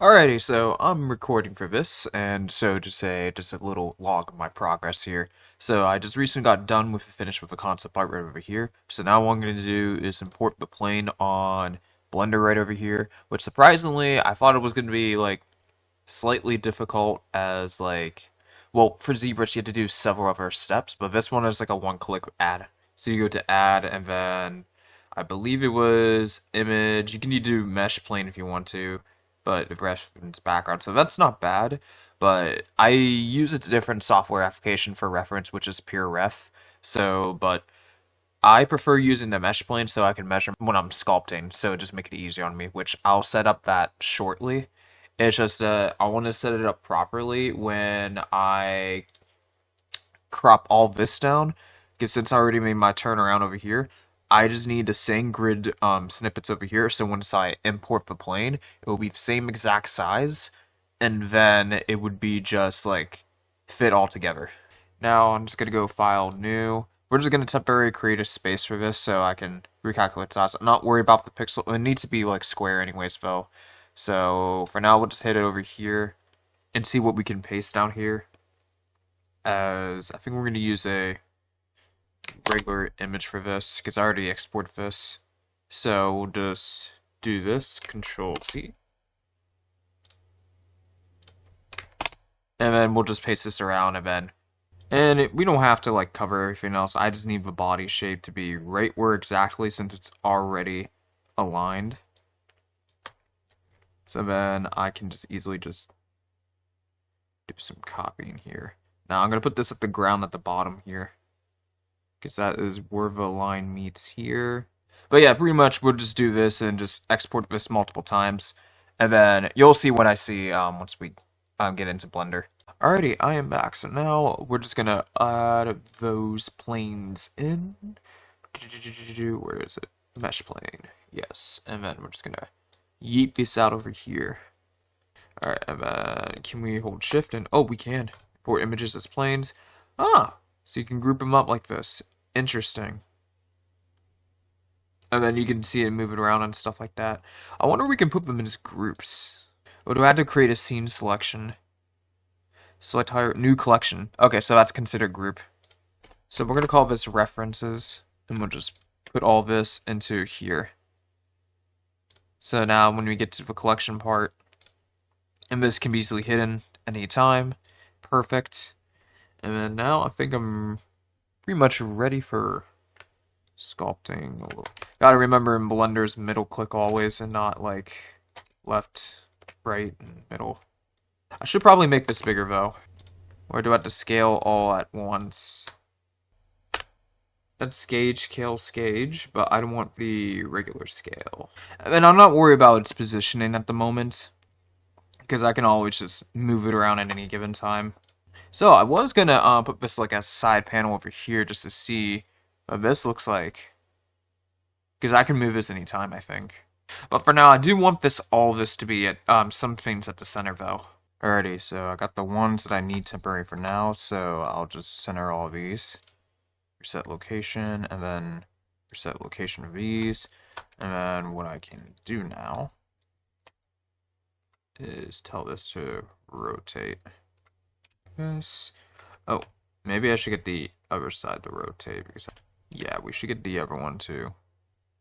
Alrighty, so I'm recording for this, and so just a little log of my progress here. So I just recently got done with finished with a concept art right over here. So now what I'm going to do is import the plane on Blender right over here, which surprisingly I thought it was going to be like slightly difficult as well, for ZBrush you had to do several other steps, but this one is like a one-click add. So you go to add, and then I believe it was image. You can do mesh plane if you want to, but if reference background, so that's not bad. But I use a different software application for reference, which is Pure Ref. So, but I prefer using the mesh plane so I can measure when I'm sculpting, so just make it easy on me, which I'll set up that shortly. It's just I want to set it up properly when I crop all this down, because since I already made my turnaround over here, I just need the same grid snippets over here, so once I import the plane, it will be the same exact size, and then it would be just like fit all together. Now I'm just gonna go File, New. We're just gonna temporarily create a space for this so I can recalculate size. I'm not worried about the pixel. It needs to be like square anyways, though. So for now, we'll just hit it over here and see what we can paste down here. As I think we're gonna use a regular image for this because I already exported this. So we'll just do this, Control C. And then we'll just paste this around, and we don't have to like cover everything else. I just need the body shape to be right where exactly, since it's already aligned. So then I can just easily just do some copying here. Now I'm gonna put this at the ground at the bottom here, because that is where the line meets here. But yeah, pretty much we'll just do this and just export this multiple times, and then you'll see what I see once we get into Blender. Alrighty, I am back. So now we're just gonna add those planes in. Where is it? Mesh plane. Yes, and then we're just gonna yeet this out over here. Alright, and then can we hold shift and we can import images as planes. Ah, so you can group them up like this. Interesting. And then you can see it moving around and stuff like that. I wonder if we can put them in as groups. Or do I have to create a scene selection? Select higher, new collection. Okay, so that's considered group. So we're gonna call this references, and we'll just put all this into here. So now when we get to the collection part, and this can be easily hidden anytime. Perfect. And then now I think I'm pretty much ready for sculpting. Gotta remember in Blender's middle click always, and not like left, right, and middle. I should probably make this bigger though. Or do I have to scale all at once? That's scale, but I don't want the regular scale. And I'm not worried about its positioning at the moment, because I can always just move it around at any given time. So I was gonna put this like a side panel over here just to see what this looks like, because I can move this anytime, I think. But for now, I do want all this to be at some things at the center though. Alrighty, so I got the ones that I need temporary for now, so I'll just center all of these. Reset location, and then reset location of these. And then what I can do now is tell this to rotate this. Oh, maybe I should get the other side to rotate, because yeah, we should get the other one to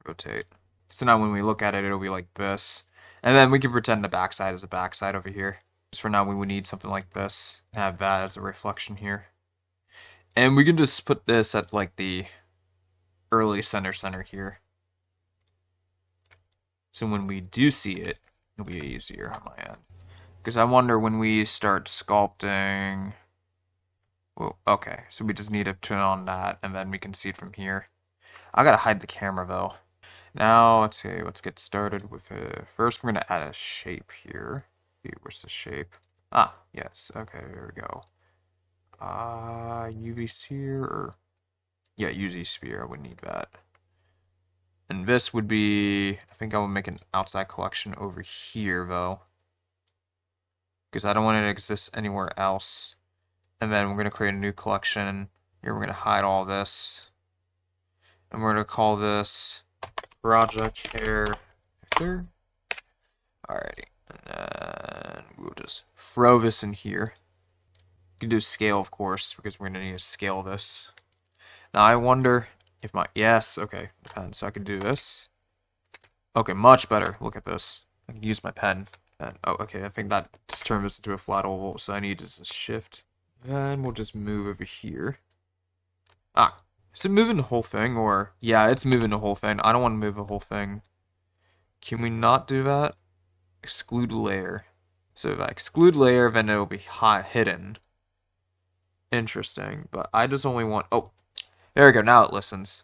rotate. So now when we look at it, it'll be like this. And then we can pretend the backside is the backside over here. Just for now, we would need something like this. Have that as a reflection here. And we can just put this at like the early center here. So when we do see it, it'll be easier on my end. Because I wonder when we start sculpting. Well, okay, so we just need to turn on that, and then we can see it from here. I gotta hide the camera though. Now let's see. Let's get started with it. First, we're gonna add a shape here. Where's the shape? Ah, yes. Okay, there we go. UV sphere, or yeah, UV sphere. I would need that. And this would be, I think I would make an outside collection over here though, because I don't want it to exist anywhere else. And then we're gonna create a new collection. Here we're gonna hide all this, and we're gonna call this project character. Alrighty. And we'll just throw this in here. You can do scale, of course, because we're gonna need to scale this. Now I wonder if my yes, okay, depends. So I can do this. Okay, much better. Look at this. I can use my pen. And, oh, okay. I think that just turned this into a flat oval. So I need to shift, and we'll just move over here. Ah, is it moving the whole thing, or yeah, it's moving the whole thing. I don't want to move the whole thing. Can we not do that? Exclude layer. So if I exclude layer, then it'll be hidden. Interesting, but I just only want. Oh, there we go. Now it listens.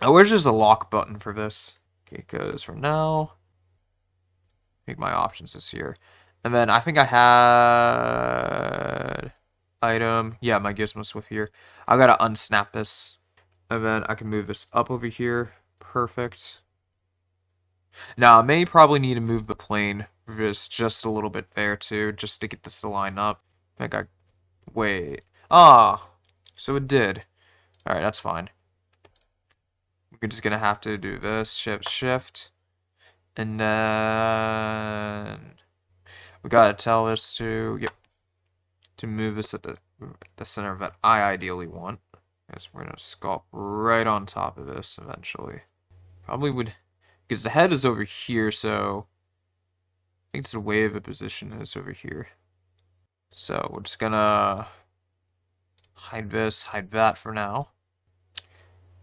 Oh, where's just a lock button for this? Okay, because for now, make my options this here. And then I think I had item. Yeah, my gizmos with here. I gotta unsnap this. And then I can move this up over here. Perfect. Now, I may probably need to move the plane just a little bit there too, just to get this to line up. I think I. Wait. Ah! So it did. Alright, that's fine. We're just gonna have to do this, shift, and then we gotta tell this to move this at the center of that I ideally want. Yes, we're gonna sculpt right on top of this eventually. Probably would, because the head is over here, so I think it's the way of the position is over here. So we're just gonna hide this, hide that for now.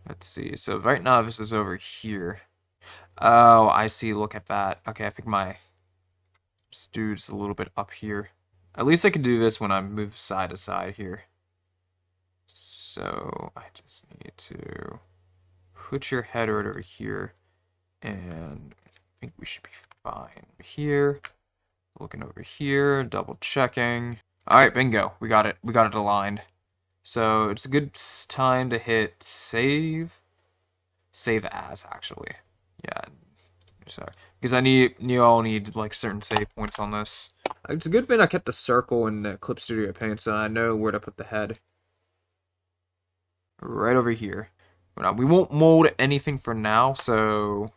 Let's see. So right now this is over here. Oh, I see. Look at that. Okay, I think my dude's a little bit up here. At least I can do this when I move side to side here. So I just need to put your head right over here, and I think we should be fine. Here, looking over here, double checking. All right, bingo. We got it. We got it aligned. So it's a good time to hit save. Save as, actually. Yeah. Sorry. Because you all need like certain save points on this. It's a good thing I kept the circle in the Clip Studio Paint, so I know where to put the head. Right over here. Now, we won't mold anything for now, so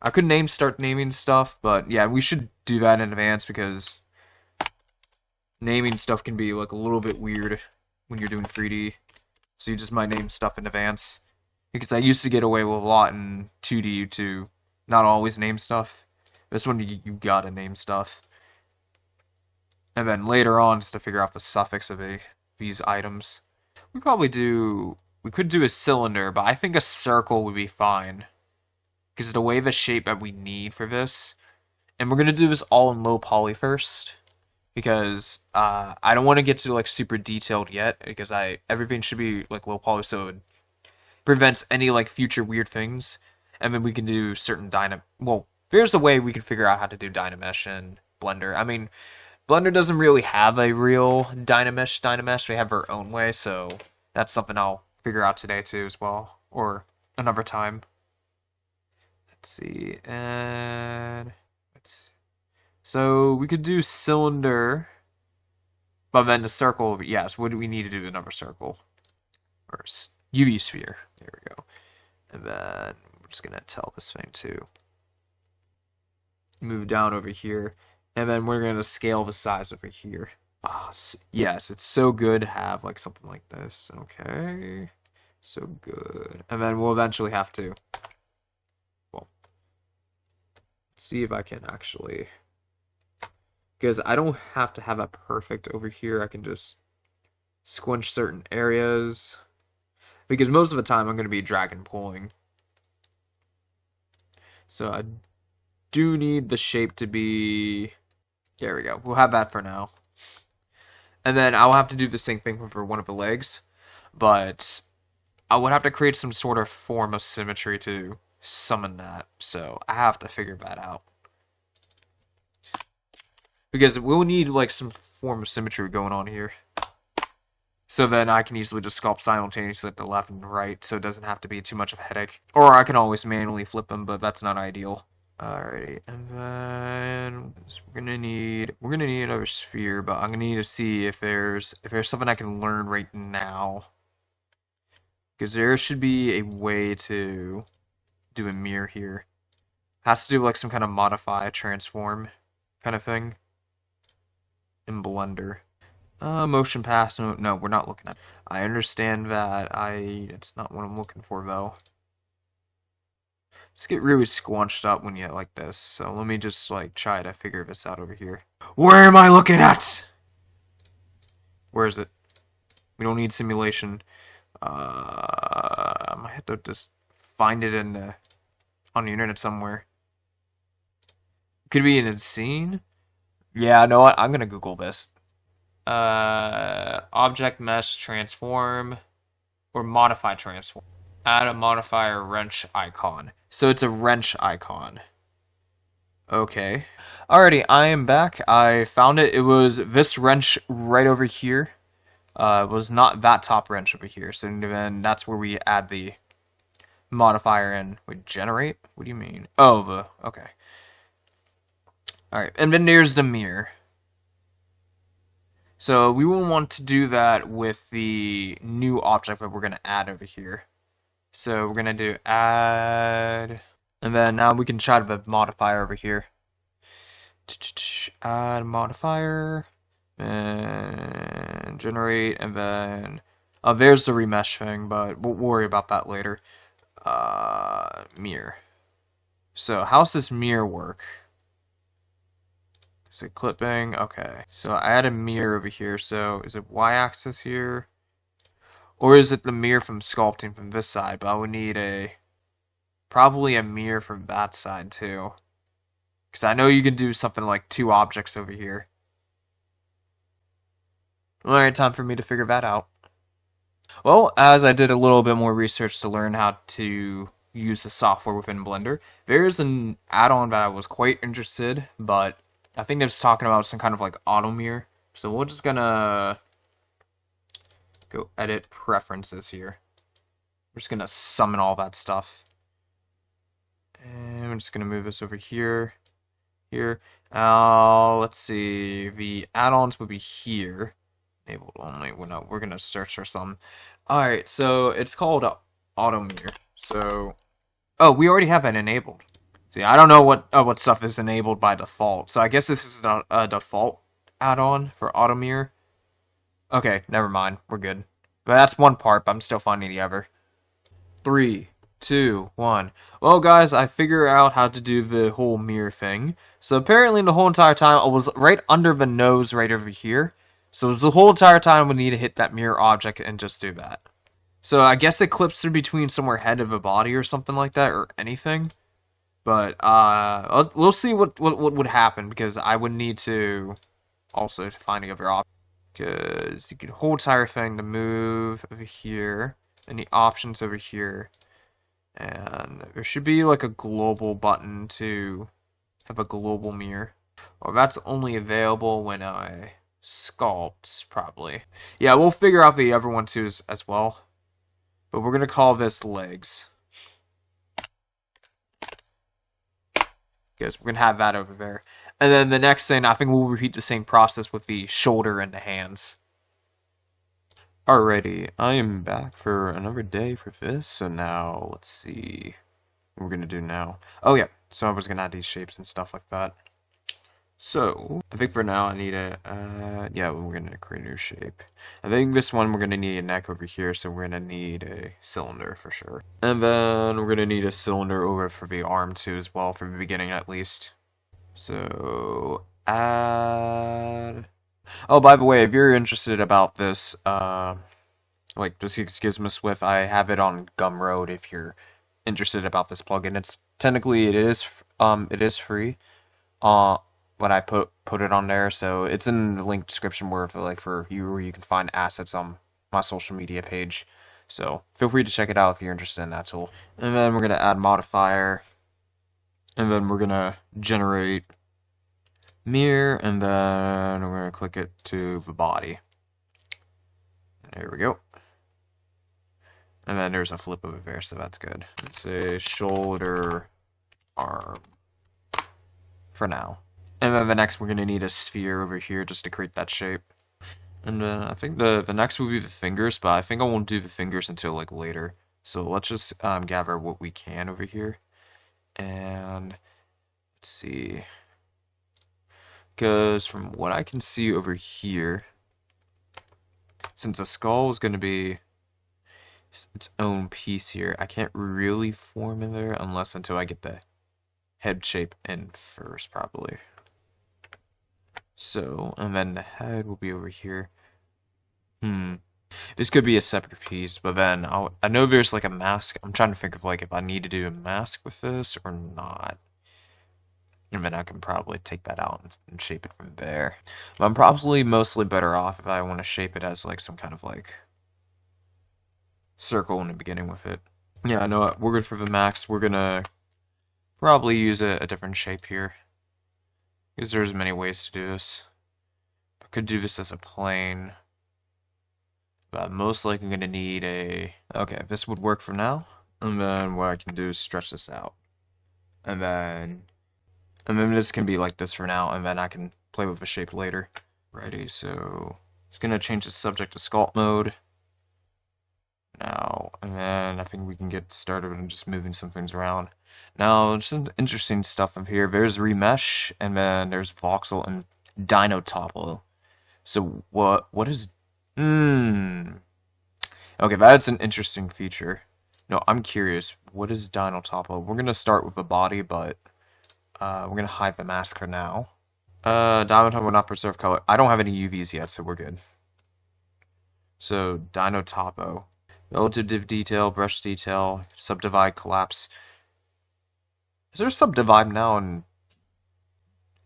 I could start naming stuff, but yeah, we should do that in advance because naming stuff can be like a little bit weird when you're doing 3D, so you just might name stuff in advance. Because I used to get away with a lot in 2D to not always name stuff. This one you gotta name stuff. And then later on, just to figure out the suffix of these items. We could do a cylinder, but I think a circle would be fine. Because the way the shape that we need for this, and we're gonna do this all in low poly first. Because I don't want to get to like super detailed yet, because everything should be like low poly, so it prevents any like future weird things. And then we can do certain well, there's a way we can figure out how to do Dynamesh in Blender. I mean, Blender doesn't really have a real Dynamesh. They have their own way, so that's something I'll figure out today too as well, or another time. Let's see, and so we could do cylinder, but then the circle, yes, what do we need to do another circle? Or UV sphere, there we go. And then we're just gonna tell this thing to move down over here. And then we're gonna scale the size over here. Oh, yes, it's so good to have like something like this. Okay, so good. And then we'll eventually have to, well, see if I can actually, because I don't have to have it perfect over here. I can just squinch certain areas, because most of the time I'm going to be drag and pulling. So I do need the shape to be, there we go. We'll have that for now. And then I'll have to do the same thing for one of the legs, but I would have to create some sort of form of symmetry to summon that. So I have to figure that out. Because we'll need like some form of symmetry going on here. So then I can easily just sculpt simultaneously at the left and right, so it doesn't have to be too much of a headache. Or I can always manually flip them, but that's not ideal. Alrighty, and then we're gonna need another sphere, but I'm gonna need to see if there's something I can learn right now. Because there should be a way to do a mirror here. Has to do like some kind of modify, transform kind of thing in Blender. Motion pass, no, we're not looking at. I understand that it's not what I'm looking for though. Just get really squunched up when you like this. So let me just like try to figure this out over here. Where am I looking at? Where is it? We don't need simulation. I might have to just find it on the internet somewhere. Could be in a scene. Yeah, know what? I'm gonna Google this. Object mesh transform or modify transform. Add a modifier wrench icon. So it's a wrench icon. Okay. Alrighty, I am back. I found it. It was this wrench right over here. It was not that top wrench over here. So then that's where we add the modifier in. We generate? What do you mean? Oh, okay. Alright, and then there's the mirror. So we will want to do that with the new object that we're going to add over here. So we're going to do add, and then now we can try the modifier over here. Add modifier, and generate, and then, there's the remesh thing, but we'll worry about that later. Mirror. So how's this mirror work? Is it clipping? Okay. So I add a mirror over here. So is it y-axis here? Or is it the mirror from sculpting from this side? But I would need probably a mirror from that side too. Because I know you can do something like 2 objects over here. Alright, time for me to figure that out. Well, as I did a little bit more research to learn how to use the software within Blender, there's an add-on that I was quite interested, but I think it's talking about some kind of like auto mirror. So we're just gonna go edit preferences here. We're just gonna summon all that stuff. And we're just gonna move this over here. Here. Let's see. The add-ons would be here. Enabled only. We're gonna search for some. Alright, so it's called auto mirror. So oh, we already have that enabled. See, I don't know what stuff is enabled by default, so I guess this is a default add-on for auto mirror. Okay, never mind, we're good. But that's one part, but I'm still finding the other. 3, 2, 1. Well, guys, I figured out how to do the whole mirror thing. So apparently the whole entire time I was right under the nose right over here. So it was the whole entire time we need to hit that mirror object and just do that. So I guess it clips through between somewhere head of a body or something like that, or anything. But we'll see what would happen, because I would need to also find the other option. Because you can whole entire thing to move over here, and the options over here, and there should be like a global button to have a global mirror. Well, that's only available when I sculpt, probably. Yeah, we'll figure out the other one too as well. But we're gonna call this legs. Because we're gonna have that over there. And then the next thing, I think we'll repeat the same process with the shoulder and the hands. Alrighty, I am back for another day for this, so now, let's see what we're gonna do now. Oh yeah, so I was gonna add these shapes and stuff like that. So, I think for now I need yeah, we're gonna create a new shape. I think this one we're gonna need a neck over here, so we're gonna need a cylinder for sure. And then we're gonna need a cylinder over for the arm too as well, from the beginning at least. So, add... Oh, by the way, if you're interested about this, like this Gizmo with, I have it on Gumroad if you're interested about this plugin. It's technically it is free. But I put it on there, so it's in the link description where for you where you can find assets on my social media page. So feel free to check it out if you're interested in that tool. And then we're gonna add modifier, and then we're gonna generate mirror, and then we're gonna click it to the body. There we go. And then there's a flip over there, so that's good. Let's say shoulder, arm for now. And then the next we're going to need a sphere over here just to create that shape. And then I think the next will be the fingers, but I think I won't do the fingers until like later. So let's just gather what we can over here. And let's see. Because from what I can see over here, since the skull is going to be its own piece here, I can't really form in there until I get the head shape in first, probably. So, and then the head will be over here. This could be a separate piece, but then I know there's like a mask. I'm trying to think of like if I need to do a mask with this or not. And then I can probably take that out and shape it from there. But I'm probably mostly better off if I want to shape it as like some kind of like circle in the beginning with it. Yeah, I know what, we're good for the max. We're gonna probably use a different shape here. Because there's many ways to do this. I could do this as a plane. But most likely I'm gonna need a... Okay, this would work for now. And then what I can do is stretch this out. And then this can be like this for now, and then I can play with the shape later. Righty, so it's gonna change the subject to sculpt mode. Now, and then I think we can get started with just moving some things around. Now, some interesting stuff up here. There's remesh, and then there's voxel and dino topo. So what is... Okay, that's an interesting feature. No, I'm curious. What is dino topo? We're gonna start with the body, but we're gonna hide the mask for now. Dino topo will not preserve color. I don't have any UVs yet, so we're good. So dino topo. Relative div detail, brush detail, subdivide, collapse. Is there a subdivide now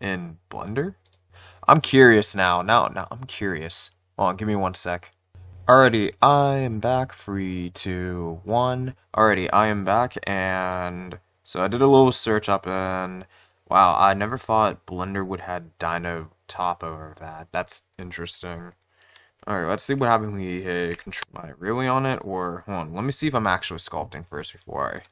in Blender? I'm curious now. Now I'm curious. Hold on, give me 1 sec. Alrighty, I am back. 3, 2, 1. Alrighty, I am back, and so I did a little search up, and wow, I never thought Blender would have dino topo or that. That's interesting. Alright, let's see what happens when we hit control. Am I really on it, or hold on, let me see if I'm actually sculpting first before I...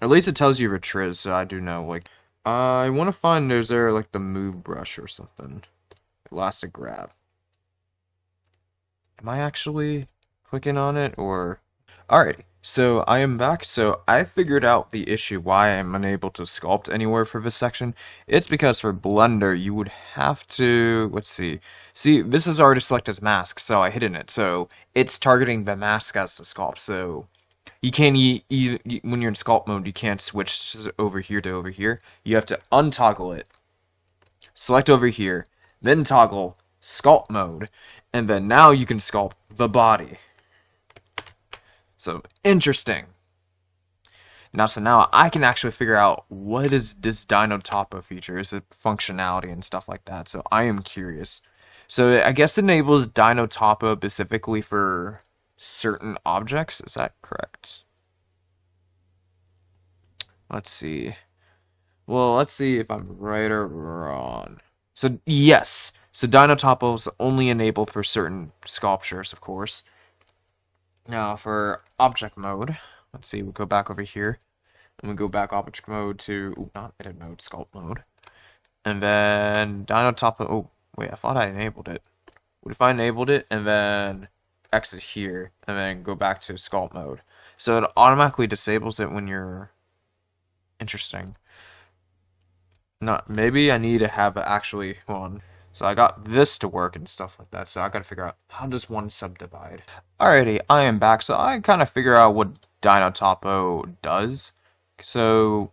At least it tells you your triz, so I do know, like... I want to find, is there, like, the move brush or something? Elastic grab. Am I actually clicking on it, or... Alrighty, so I am back. So I figured out the issue why I'm unable to sculpt anywhere for this section. It's because for Blender, you would have to... Let's see. See, this is already selected as mask, so I hidden it. So it's targeting the mask as the sculpt, so... You can't, when you're in sculpt mode, you can't switch over here to over here. You have to untoggle it, select over here, then toggle sculpt mode, and then now you can sculpt the body. So, interesting. So now I can actually figure out what is this dino topo feature, is it functionality and stuff like that. So I am curious. So I guess it enables dino topo specifically for certain objects, is that correct? Let's see. Well, let's see if I'm right or wrong. So, yes. So, dino topo is only enabled for certain sculptures, of course. Now, for object mode, let's see, we'll go back over here. And we go back object mode to, not edit mode, sculpt mode. And then, dino topo, oh, wait, I thought I enabled it. What if I enabled it, and then exit here, and then go back to sculpt mode? So it automatically disables it when you're... Interesting. No, maybe I need to have it actually... Hold on. So I got this to work and stuff like that, so I gotta figure out how does one subdivide. Alrighty, I am back, so I kind of figure out what dino topo does. So,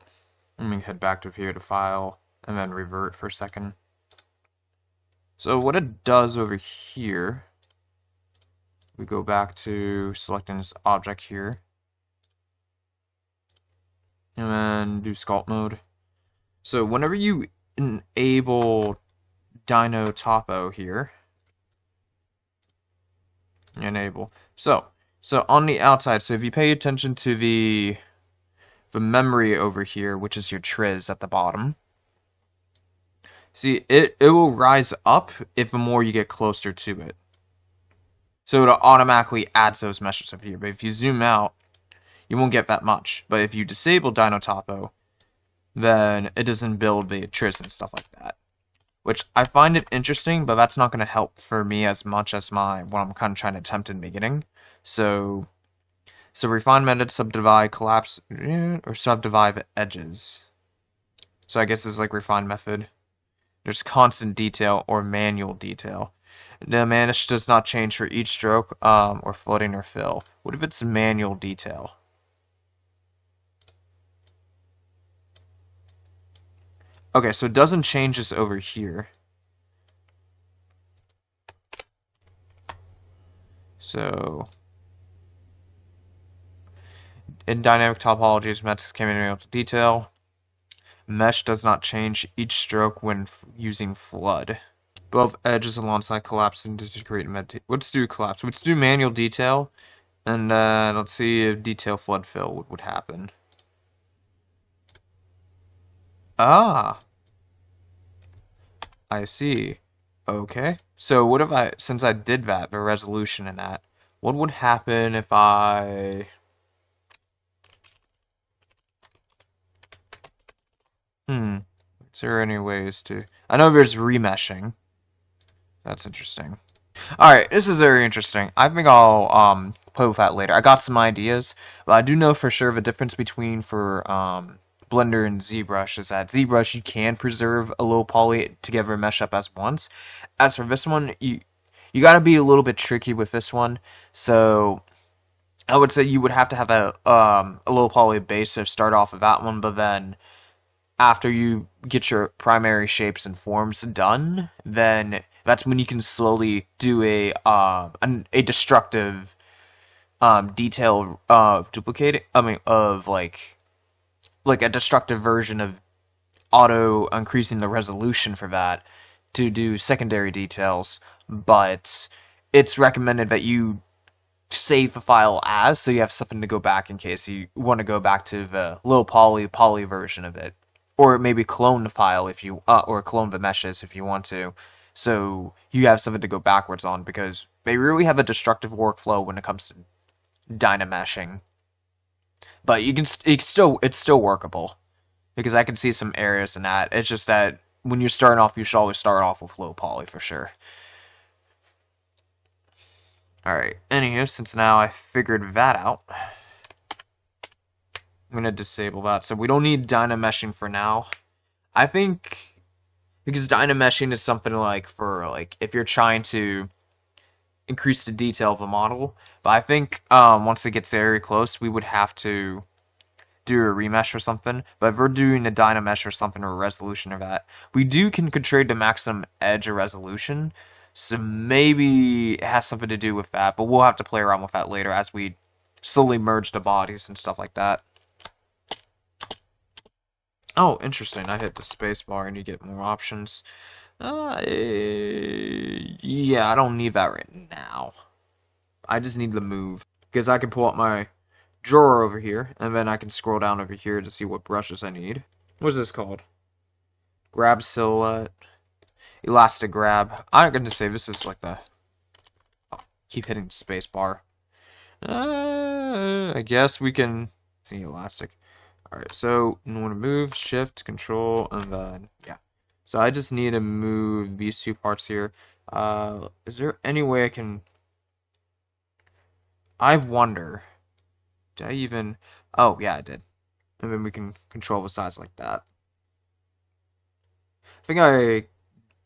let me head back to here to file, and then revert for a second. So what it does over here... We go back to selecting this object here. And then do sculpt mode. So whenever you enable dino topo here, enable. So on the outside, so if you pay attention to the memory over here, which is your triz at the bottom, see, it will rise up if the more you get closer to it. So it'll automatically add those meshes over here. But if you zoom out, you won't get that much. But if you disable dino topo, then it doesn't build the triz and stuff like that. Which I find it interesting, but that's not going to help for me as much as what I'm kind of trying to attempt in the beginning. So refine method, subdivide, collapse, or subdivide edges. So I guess it's like refine method. There's constant detail or manual detail. The mesh does not change for each stroke, or flooding or fill. What if it's manual detail? Okay, so it doesn't change this over here. So in dynamic topologies, methods can be manual detail. Mesh does not change each stroke when using flood. Both edges alongside collapsing to create let's do collapse. Let's do manual detail, and let's see if detail flood fill would happen. Ah, I see. Okay. So what if since I did that, the resolution in that, what would happen if I... Is there any ways to... I know there's remeshing. That's interesting. Alright, this is very interesting. I think I'll play with that later. I got some ideas, but I do know for sure the difference between for Blender and ZBrush is that ZBrush you can preserve a low poly together and mesh up as once. As for this one, you gotta be a little bit tricky with this one. So I would say you would have to have a low poly base to start off with that one, but then after you get your primary shapes and forms done, then that's when you can slowly do a destructive detail of duplicating. I mean, of like a destructive version of auto increasing the resolution for that to do secondary details. But it's recommended that you save the file as, so you have something to go back in case you want to go back to the low poly version of it. Or maybe clone the file if you, or clone the meshes if you want to, so you have something to go backwards on, because they really have a destructive workflow when it comes to dynameshing. But it's still workable, because I can see some areas in that. It's just that when you're starting off, you should always start off with low poly for sure. Alright, anywho, since now I figured that out, I'm going to disable that. So we don't need dynameshing for now. I think because dynameshing is something like for like if you're trying to increase the detail of a model. But I think once it gets very close, we would have to do a remesh or something. But if we're doing a dynamesh or something or a resolution or that, we can control the maximum edge or resolution. So maybe it has something to do with that. But we'll have to play around with that later as we slowly merge the bodies and stuff like that. Oh, interesting. I hit the space bar and you get more options. Yeah, I don't need that right now. I just need to move. Because I can pull up my drawer over here, and then I can scroll down over here to see what brushes I need. What's this called? Grab silhouette. Elastic grab. I'm going to say this is like the... Oh, keep hitting the space bar. I guess we can... see elastic. Alright, so you want to move, shift, control, and then, yeah. So I just need to move these two parts here. Is there any way I can... I wonder... Did I even... Oh, yeah, I did. And then we can control the size like that. I think I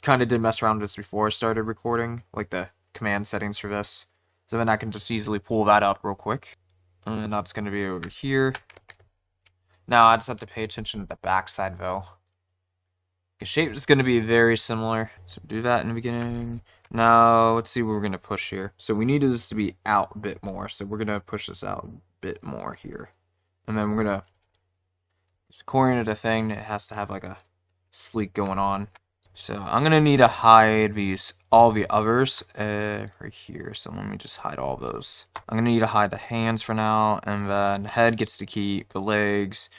kind of did mess around with this before I started recording, like the command settings for this. So then I can just easily pull that up real quick. And that's going to be over here. Now I just have to pay attention to the back side though. The shape is going to be very similar. So do that in the beginning. Now let's see what we're going to push here. So we need this to be out a bit more. So we're going to push this out a bit more here. And then we're going to, according to the thing, it has to have like a sleek going on. So I'm going to need to hide all the others right here. So let me just hide all those. I'm going to need to hide the hands for now, and then the head gets to keep the legs,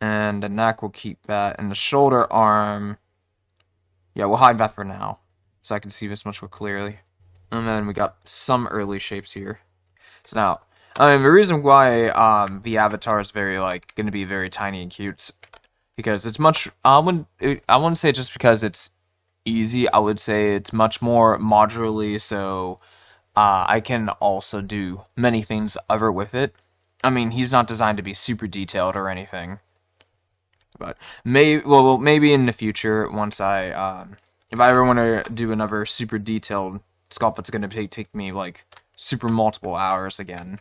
and the neck will keep that, and the shoulder arm, yeah, we'll hide that for now, so I can see this much more clearly. And then we got some early shapes here. So now, the reason why the avatar is very like going to be very tiny and cute, because it's much. I wouldn't say just because it's easy. I would say it's much more modularly, so I can also do many things other with it. I mean, he's not designed to be super detailed or anything, but maybe in the future, once I if I ever want to do another super detailed sculpt that's going to take me like super multiple hours again,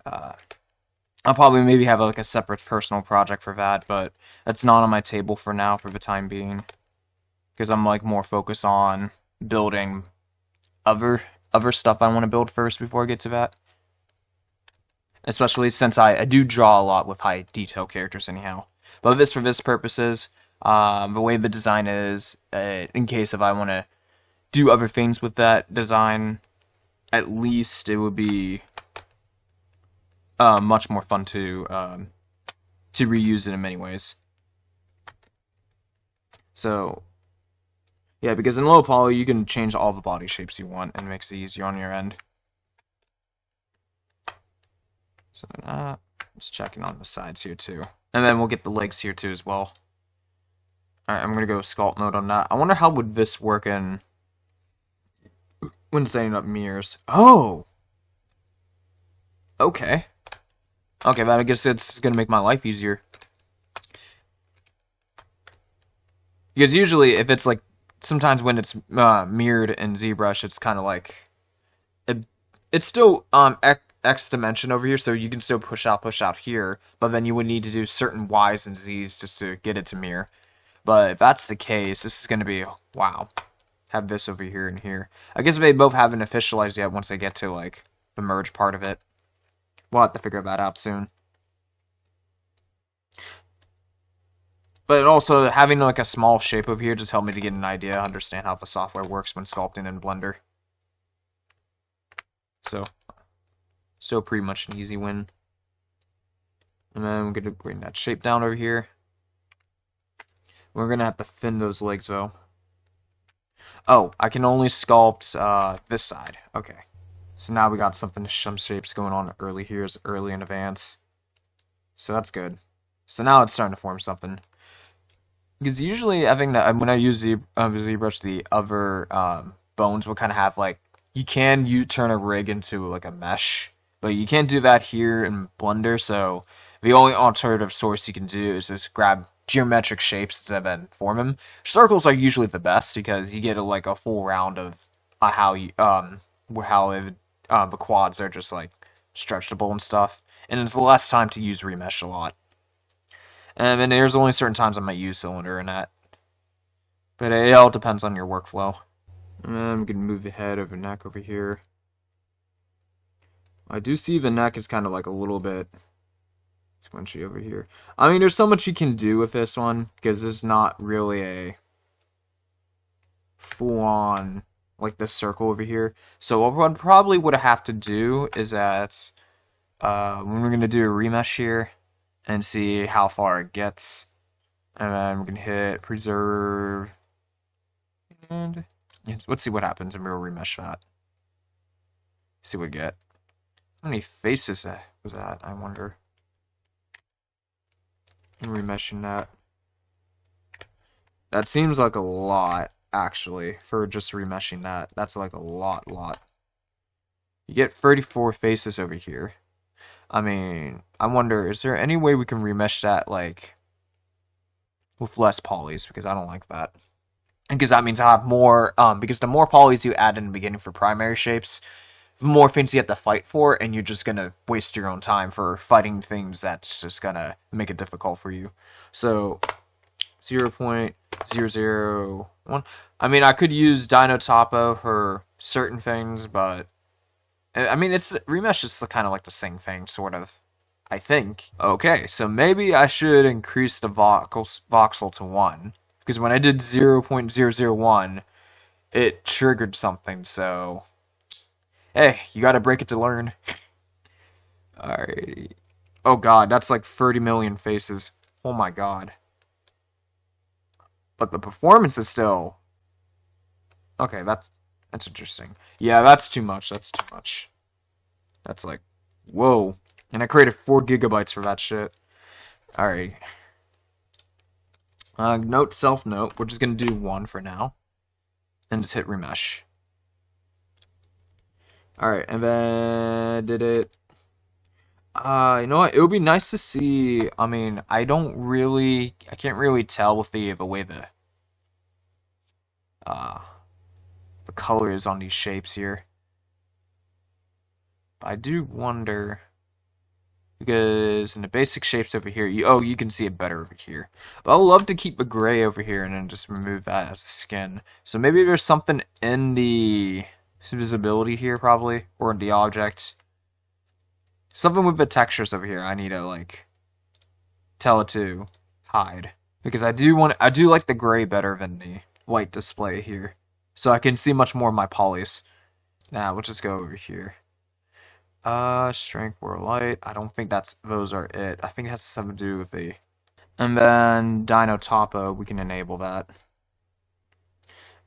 I'll probably maybe have like a separate personal project for that, but that's not on my table for now for the time being, because I'm like more focused on building other stuff I want to build first before I get to that. Especially since I do draw a lot with high detail characters anyhow. But for this purposes, the way the design is, in case if I want to do other things with that design, at least it would be much more fun to reuse it in many ways. So, yeah, because in low poly you can change all the body shapes you want, and it makes it easier on your end. So, just checking on the sides here too. And then we'll get the legs here too as well. Alright, I'm gonna go sculpt mode on that. I wonder how would this work in when setting up mirrors. Oh! Okay. Okay, but I guess it's gonna make my life easier. Because usually, if it's like, sometimes when it's mirrored in ZBrush, it's kind of like, it's still X dimension over here, so you can still push out here, but then you would need to do certain Y's and Z's just to get it to mirror. But if that's the case, this is going to be, wow, have this over here and here. I guess they both haven't officialized yet once they get to, like, the merge part of it. We'll have to figure that out soon. But also, having, like, a small shape over here just helped me to get an idea, understand how the software works when sculpting in Blender. So, still pretty much an easy win. And then we're going to bring that shape down over here. We're going to have to thin those legs, though. Oh, I can only sculpt this side. Okay. So now we got some shapes going on early here, early in advance. So that's good. So now it's starting to form something. Because usually, I think that when I use ZBrush, the other bones will kind of have, like, you can turn a rig into, like, a mesh. But you can't do that here in Blender, so the only alternative source you can do is just grab geometric shapes and then form them. Circles are usually the best because you get like a full round of how the quads are just like stretchable and stuff, and it's less time to use remesh a lot. And then there's only certain times I might use cylinder in that, but it all depends on your workflow. And I'm gonna move the head over neck over here. I do see the neck is kind of like a little bit squinchy over here. I mean, there's so much you can do with this one, because it's not really a full-on, like, this circle over here. So what probably would I have to do is that, when we're going to do a remesh here, and see how far it gets, and then we're going to hit preserve, and let's see what happens, and we'll remesh that. See what we get. How many faces was that, I wonder? I'm remeshing that. That seems like a lot, actually, for just remeshing that. That's like a lot. You get 34 faces over here. I mean, I wonder, is there any way we can remesh that, like, with less polys? Because I don't like that. Because that means I have more, because the more polys you add in the beginning for primary shapes, the more things you have to fight for, and you're just gonna waste your own time for fighting things that's just gonna make it difficult for you. So, 0.001. I mean, I could use Dino Topo for certain things, but I mean, remesh is kind of like the same thing, sort of, I think. Okay, so maybe I should increase the voxel to 1, because when I did 0.001, it triggered something, so hey, you gotta break it to learn. Alrighty. Oh god, that's like 30 million faces. Oh my god. But the performance is still... Okay, that's interesting. Yeah, that's too much. That's like, whoa. And I created 4 gigabytes for that shit. Alright. Note, self-note. We're just gonna do 1 for now. And just hit remesh. Alright, and then did it. You know what? It would be nice to see. I mean, I can't really tell with the way the colors on these shapes here. But I do wonder, because in the basic shapes over here, you can see it better over here. But I'd love to keep the gray over here and then just remove that as a skin. So maybe there's something in the visibility here, probably, or in the object. Something with the textures over here. I need to like tell it to hide, because I do like the gray better than the white display here, so I can see much more of my polys. Now we'll just go over here. Strength or light. I don't think those are it. I think it has something to do with the. And then Dino Topo, we can enable that.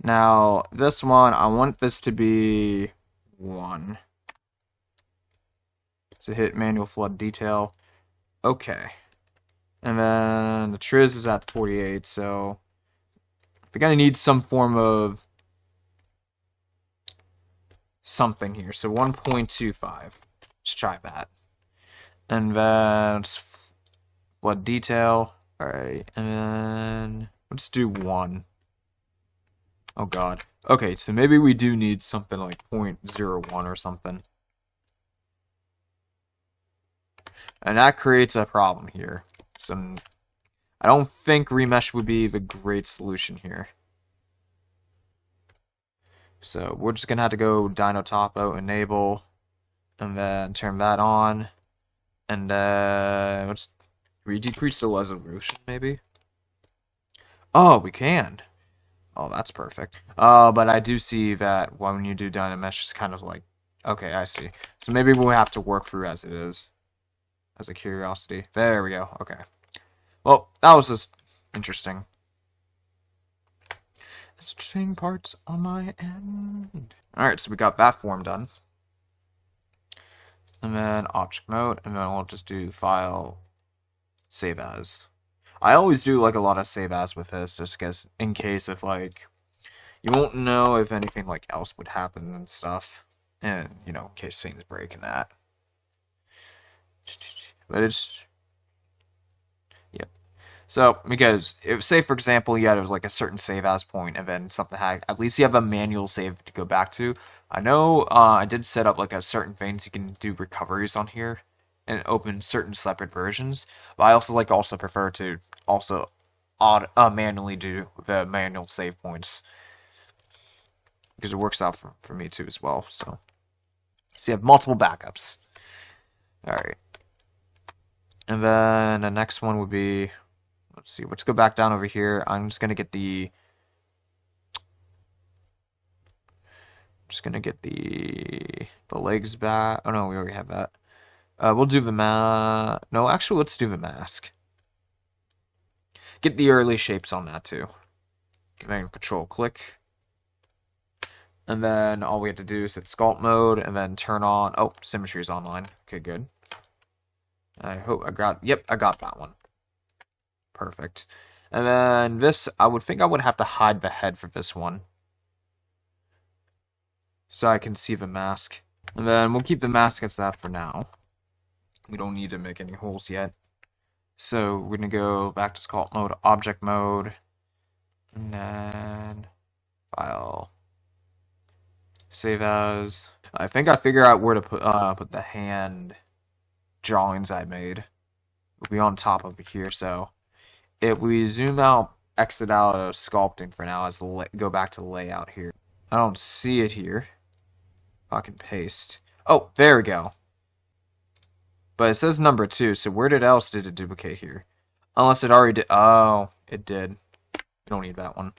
Now this one, I want this to be 1. So hit manual flood detail. Okay. And then the Triz is at 48, so we're gonna need some form of something here. So 1.25. Let's try that. And then flood detail. Alright, and then let's do 1. Oh god. Okay, so maybe we do need something like 0.01 or something. And that creates a problem here. So I don't think remesh would be the great solution here. So we're just gonna have to go Dino Topo, enable, and then turn that on. And let's decrease the resolution maybe. Oh, we can. Oh, that's perfect. But I do see that when you do Dynamesh, it's kind of like, okay, I see. So maybe we'll have to work through as it is. As a curiosity. There we go. Okay. Well, that was just interesting. Interesting parts on my end. Alright, so we got that form done. And then object mode, and then we'll just do file, save as. I always do like a lot of save as with this, just because in case if like you won't know if anything like else would happen and stuff. And, you know, in case things break and that. But it's, yep. So, because, if, say for example, you had like a certain save as point and then something had, at least you have a manual save to go back to. I know I did set up like a certain things you can do recoveries on here and open certain separate versions. But I also prefer to also manually do the manual save points. Because it works out for me too as well. So you have multiple backups. Alright. And then the next one would be, let's see, let's go back down over here. I'm just going to get the, legs back. Oh no, we already have that. We'll do the no, actually let's do the mask. Get the early shapes on that too. Then control click. And then all we have to do is hit sculpt mode and then turn on, oh, symmetry is online. Okay, good. I hope I got that one. Perfect. And then this, I would have to hide the head for this one. So I can see the mask. And then we'll keep the mask as that for now. We don't need to make any holes yet. So we're going to go back to sculpt mode, object mode, and then file, save as. I think I figure out where to put the hand drawings I made. Will be on top over here. So if we zoom out, exit out of sculpting for now, as go back to layout here. I don't see it here. I can paste. Oh, there we go. But it says number 2, so where else did it duplicate here? Unless it already did. Oh, it did. We don't need that one.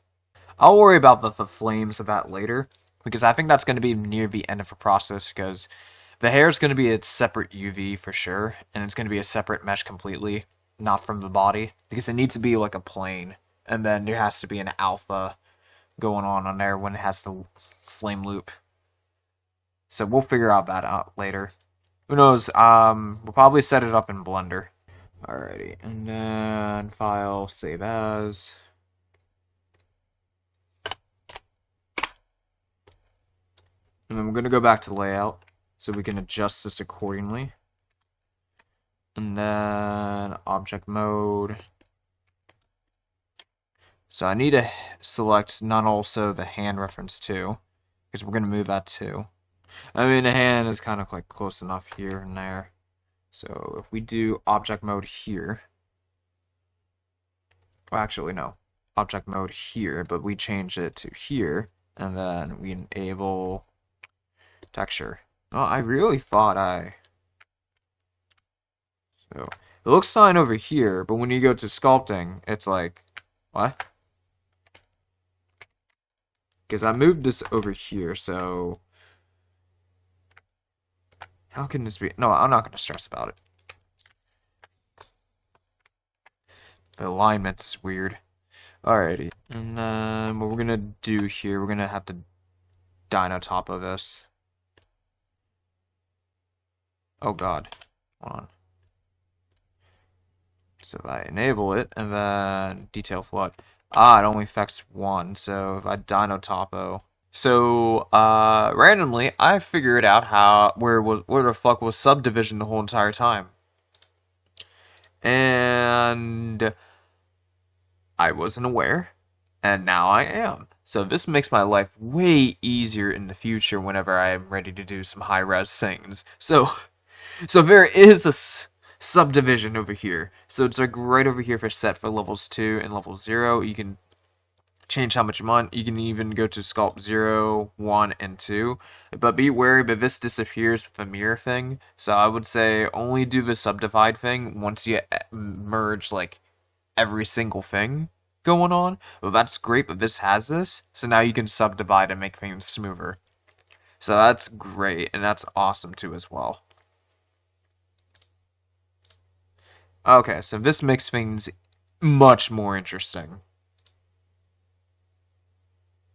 I'll worry about the flames of that later, because I think that's going to be near the end of the process, because the hair is going to be a separate UV for sure, and it's going to be a separate mesh completely, not from the body, because it needs to be like a plane, and then there has to be an alpha going on there when it has the flame loop. So we'll figure out that out later. Who knows? We'll probably set it up in Blender. Alrighty, and then file, save as. And then we're going to go back to layout so we can adjust this accordingly. And then object mode. So I need to select not also the hand reference too, because we're going to move that too. I mean, the hand is kind of like close enough here and there. So if we do object mode here, well, actually no, object mode here, but we change it to here, and then we enable texture. Oh, I really thought so it looks fine over here, but when you go to sculpting, it's like, what? Because I moved this over here, so how can this be? No, I'm not going to stress about it. The alignment's weird. Alrighty. And then what we're going to do here, we're going to have to dine on top of this. Oh god. Hold on. So if I enable it, and then detail flood. It only affects one, so if I dino topo. So, randomly, I figured out where the fuck was subdivision the whole entire time. And I wasn't aware, and now I am. So this makes my life way easier in the future whenever I am ready to do some high-res things. So there is a subdivision over here. So it's like right over here for set for levels 2 and level 0. You can change how much you want. You can even go to sculpt 0, 1, and 2. But be wary that this disappears with the mirror thing. So I would say only do the subdivide thing once you merge like every single thing going on. Well, that's great, but this has this. So now you can subdivide and make things smoother. So that's great, and that's awesome too as well. Okay, so this makes things much more interesting.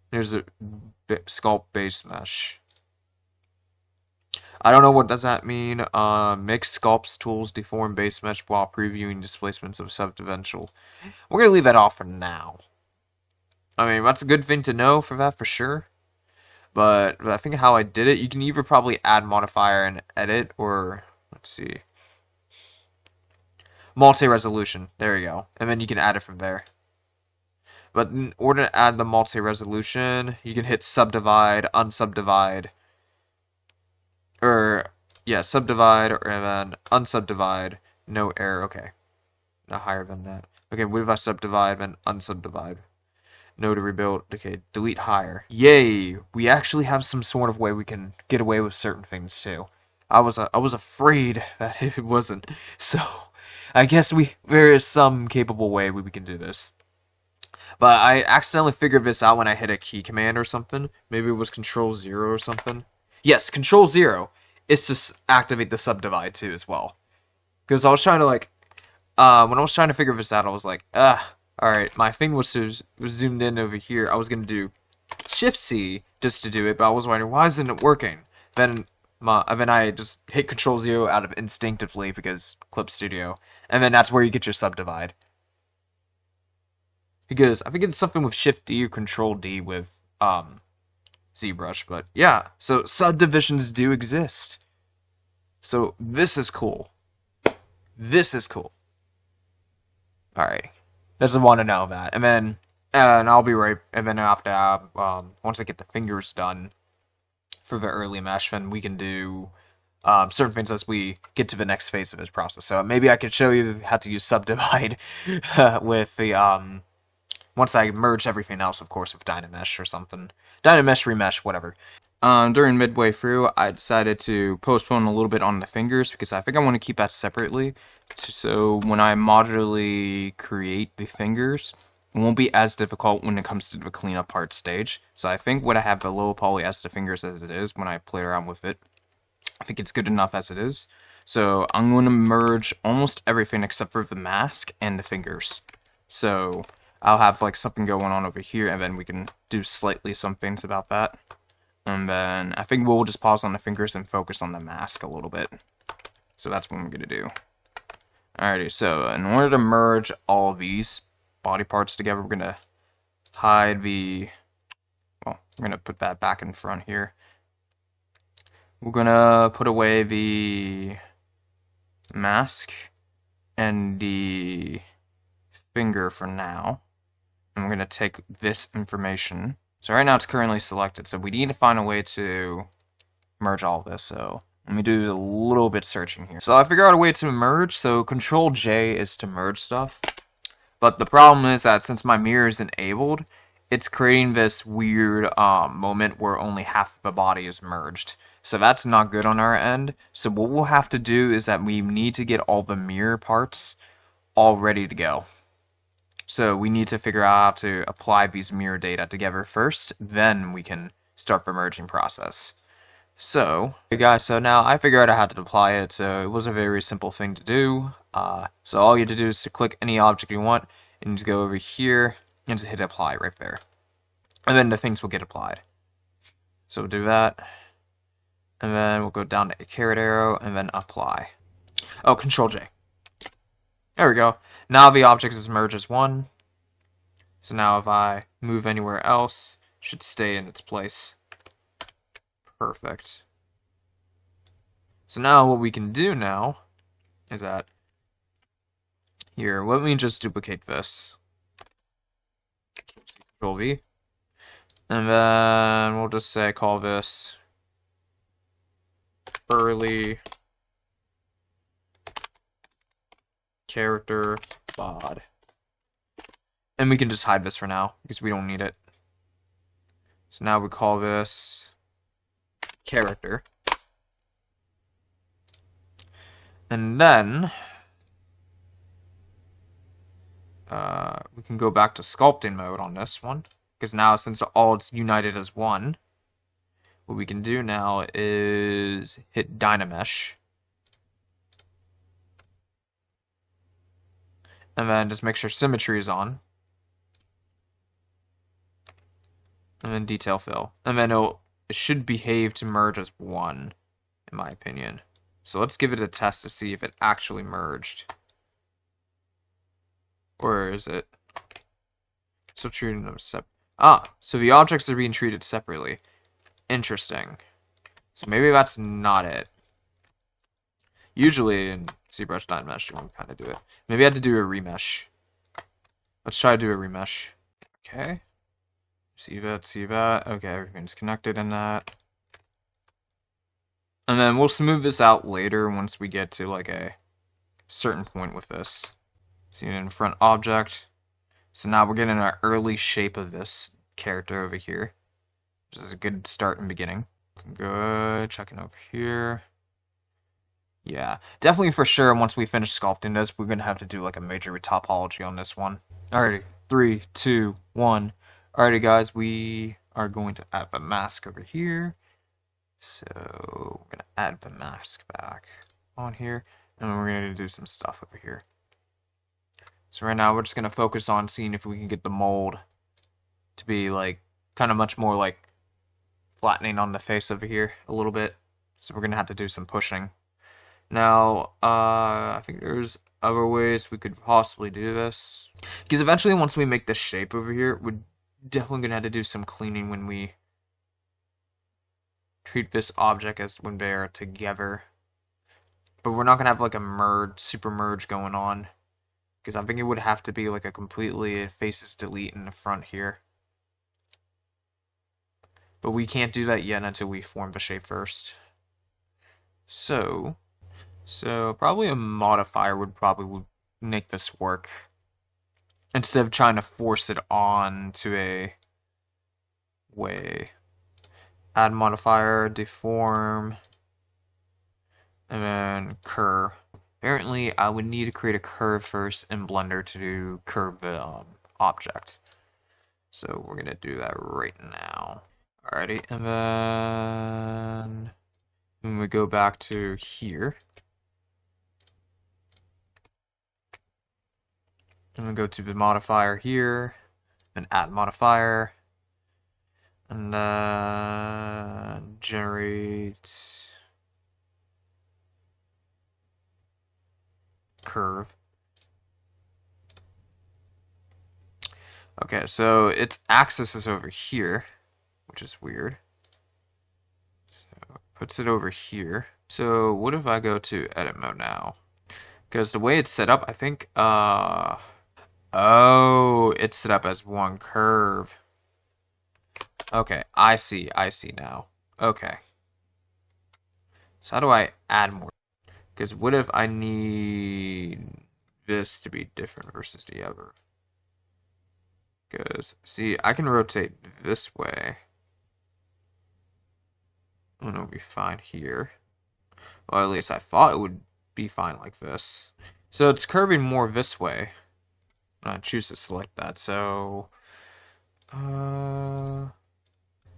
There's a sculpt base mesh. I don't know what does that mean. Mix sculpts tools deform base mesh while previewing displacements of subdivisional. We're gonna leave that off for now. I mean, that's a good thing to know for that for sure. But I think how I did it, you can either probably add modifier and edit, or let's see, multi-resolution. There you go, and then you can add it from there. But in order to add the multi-resolution, you can hit subdivide, unsubdivide, or yeah, subdivide, or then unsubdivide, no error. Okay, not higher than that. Okay, what if I subdivide then unsubdivide? No to rebuild. Okay, delete higher. Yay! We actually have some sort of way we can get away with certain things too. I was afraid that it wasn't. So I guess there is some capable way we can do this. But I accidentally figured this out when I hit a key command or something. Maybe it was Control 0 or something. Yes, Control 0 is to activate the subdivide too as well. Because I was trying to like, when I was trying to figure this out, I was like, alright, my thing was zoomed in over here. I was going to do Shift-C just to do it, but I was wondering, why isn't it working? Then I just hit Control 0 out of instinctively because Clip Studio. And then that's where you get your subdivide. Because I think it's something with Shift-D or Control-D with ZBrush, but yeah, so subdivisions do exist. So this is cool. This is cool. Alright. Doesn't want to know that. And then I'll be right, and then after, once I get the fingers done for the early mesh, then we can do certain things as we get to the next phase of this process. So maybe I could show you how to use subdivide with the, once I merge everything else, of course, with Dynamesh or something. Dynamesh, remesh, whatever. During midway through, I decided to postpone a little bit on the fingers because I think I want to keep that separately. So when I modularly create the fingers, it won't be as difficult when it comes to the cleanup part stage. So I think when I have the low poly as the fingers as it is, when I play around with it, I think it's good enough as it is. So I'm going to merge almost everything except for the mask and the fingers. So I'll have like something going on over here, and then we can do slightly some things about that. And then I think we'll just pause on the fingers and focus on the mask a little bit. So that's what I'm going to do. Alrighty, so in order to merge all of these body parts together, we're going to hide the, well, we're going to put that back in front here. We're going to put away the mask and the finger for now. and we're going to take this information. So right now it's currently selected, so we need to find a way to merge all of this. So let me do a little bit searching here. So I figured out a way to merge. So Control J is to merge stuff. But the problem is that since my mirror is enabled, it's creating this weird moment where only half of the body is merged. So that's not good on our end. So what we'll have to do is that we need to get all the mirror parts all ready to go. So we need to figure out how to apply these mirror data together first, then we can start the merging process. So, hey guys, so now I figured out how to apply it, so it was a very simple thing to do. So all you have to do is to click any object you want, and just go over here, and just hit apply right there. And then the things will get applied. So we'll do that, and then we'll go down to a caret arrow, and then apply. Oh, Control J. There we go. Now the object is merged as one. So now if I move anywhere else, it should stay in its place. Perfect. So now what we can do now is that here, let me just duplicate this. Control V. And then we'll just say call this early character bod. And we can just hide this for now because we don't need it. So now we call this character. And then we can go back to sculpting mode on this one, because now since all it's united as one, what we can do now is hit Dynamesh, and then just make sure symmetry is on, and then detail fill, and then it should behave to merge as one, in my opinion. So let's give it a test to see if it actually merged. Or is it still treating them separate? So the objects are being treated separately. Interesting. So maybe that's not it. Usually in ZBrush Dynamesh, you want to kind of do it. Maybe I had to do a remesh. Let's try to do a remesh. Okay. See that, see that. Okay, everything's connected in that. And then we'll smooth this out later once we get to like a certain point with this. See it in front object. So now we're getting an early shape of this character over here. Which is a good start and beginning. Good, checking over here. Yeah, definitely for sure once we finish sculpting this, we're going to have to do like a major retopology on this one. Alrighty, 3, 2, 1. Alrighty guys, we are going to add the mask over here. So we're going to add the mask back on here. And then we're going to do some stuff over here. So right now we're just going to focus on seeing if we can get the mold to be like kind of much more like flattening on the face over here a little bit. So we're going to have to do some pushing. Now, I think there's other ways we could possibly do this. Because eventually once we make this shape over here, we're definitely going to have to do some cleaning when we treat this object as when they are together. But we're not going to have like a merge, super merge going on. Because I think it would have to be like a completely faces delete in the front here. But we can't do that yet until we form the shape first. So probably a modifier would make this work. Instead of trying to force it on to a way. Add modifier, deform, and then curve. Apparently, I would need to create a curve first in Blender to curve the object. So we're going to do that right now. Alrighty, and then when we go back to here, and we go to the modifier here, and add modifier, and then generate curve. Okay, so its axis is over here, which is weird. So it puts it over here. So what if I go to edit mode now? Because the way it's set up, I think Oh, it's set up as one curve. Okay, I see now. Okay. So how do I add more? Because what if I need this to be different versus the other? Because, see, I can rotate this way. And it'll be fine here. Well, at least I thought it would be fine like this. So it's curving more this way. And I choose to select that, so...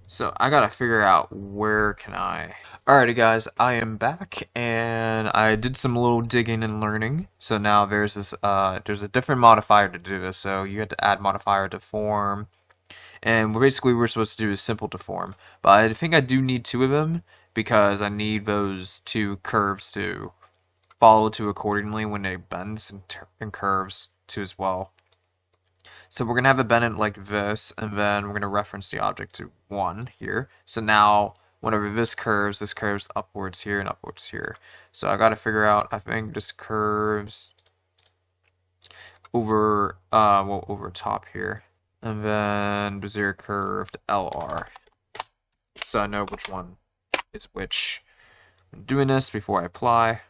So I gotta figure out where can I... Alrighty guys, I am back, and I did some little digging and learning. So now there's this, there's a different modifier to do this, so you have to add modifier to form. And we're supposed to do is simple to form. But I think I do need two of them, because I need those two curves to follow to accordingly when they bends and curves too as well. So we're going to have it bend like this, and then we're going to reference the object to 1 here. So now, whenever this curves upwards here and upwards here. So I got to figure out, I think this curves over, well, over top here. And then Bezier curved LR. So I know which one is which. I'm doing this before I apply.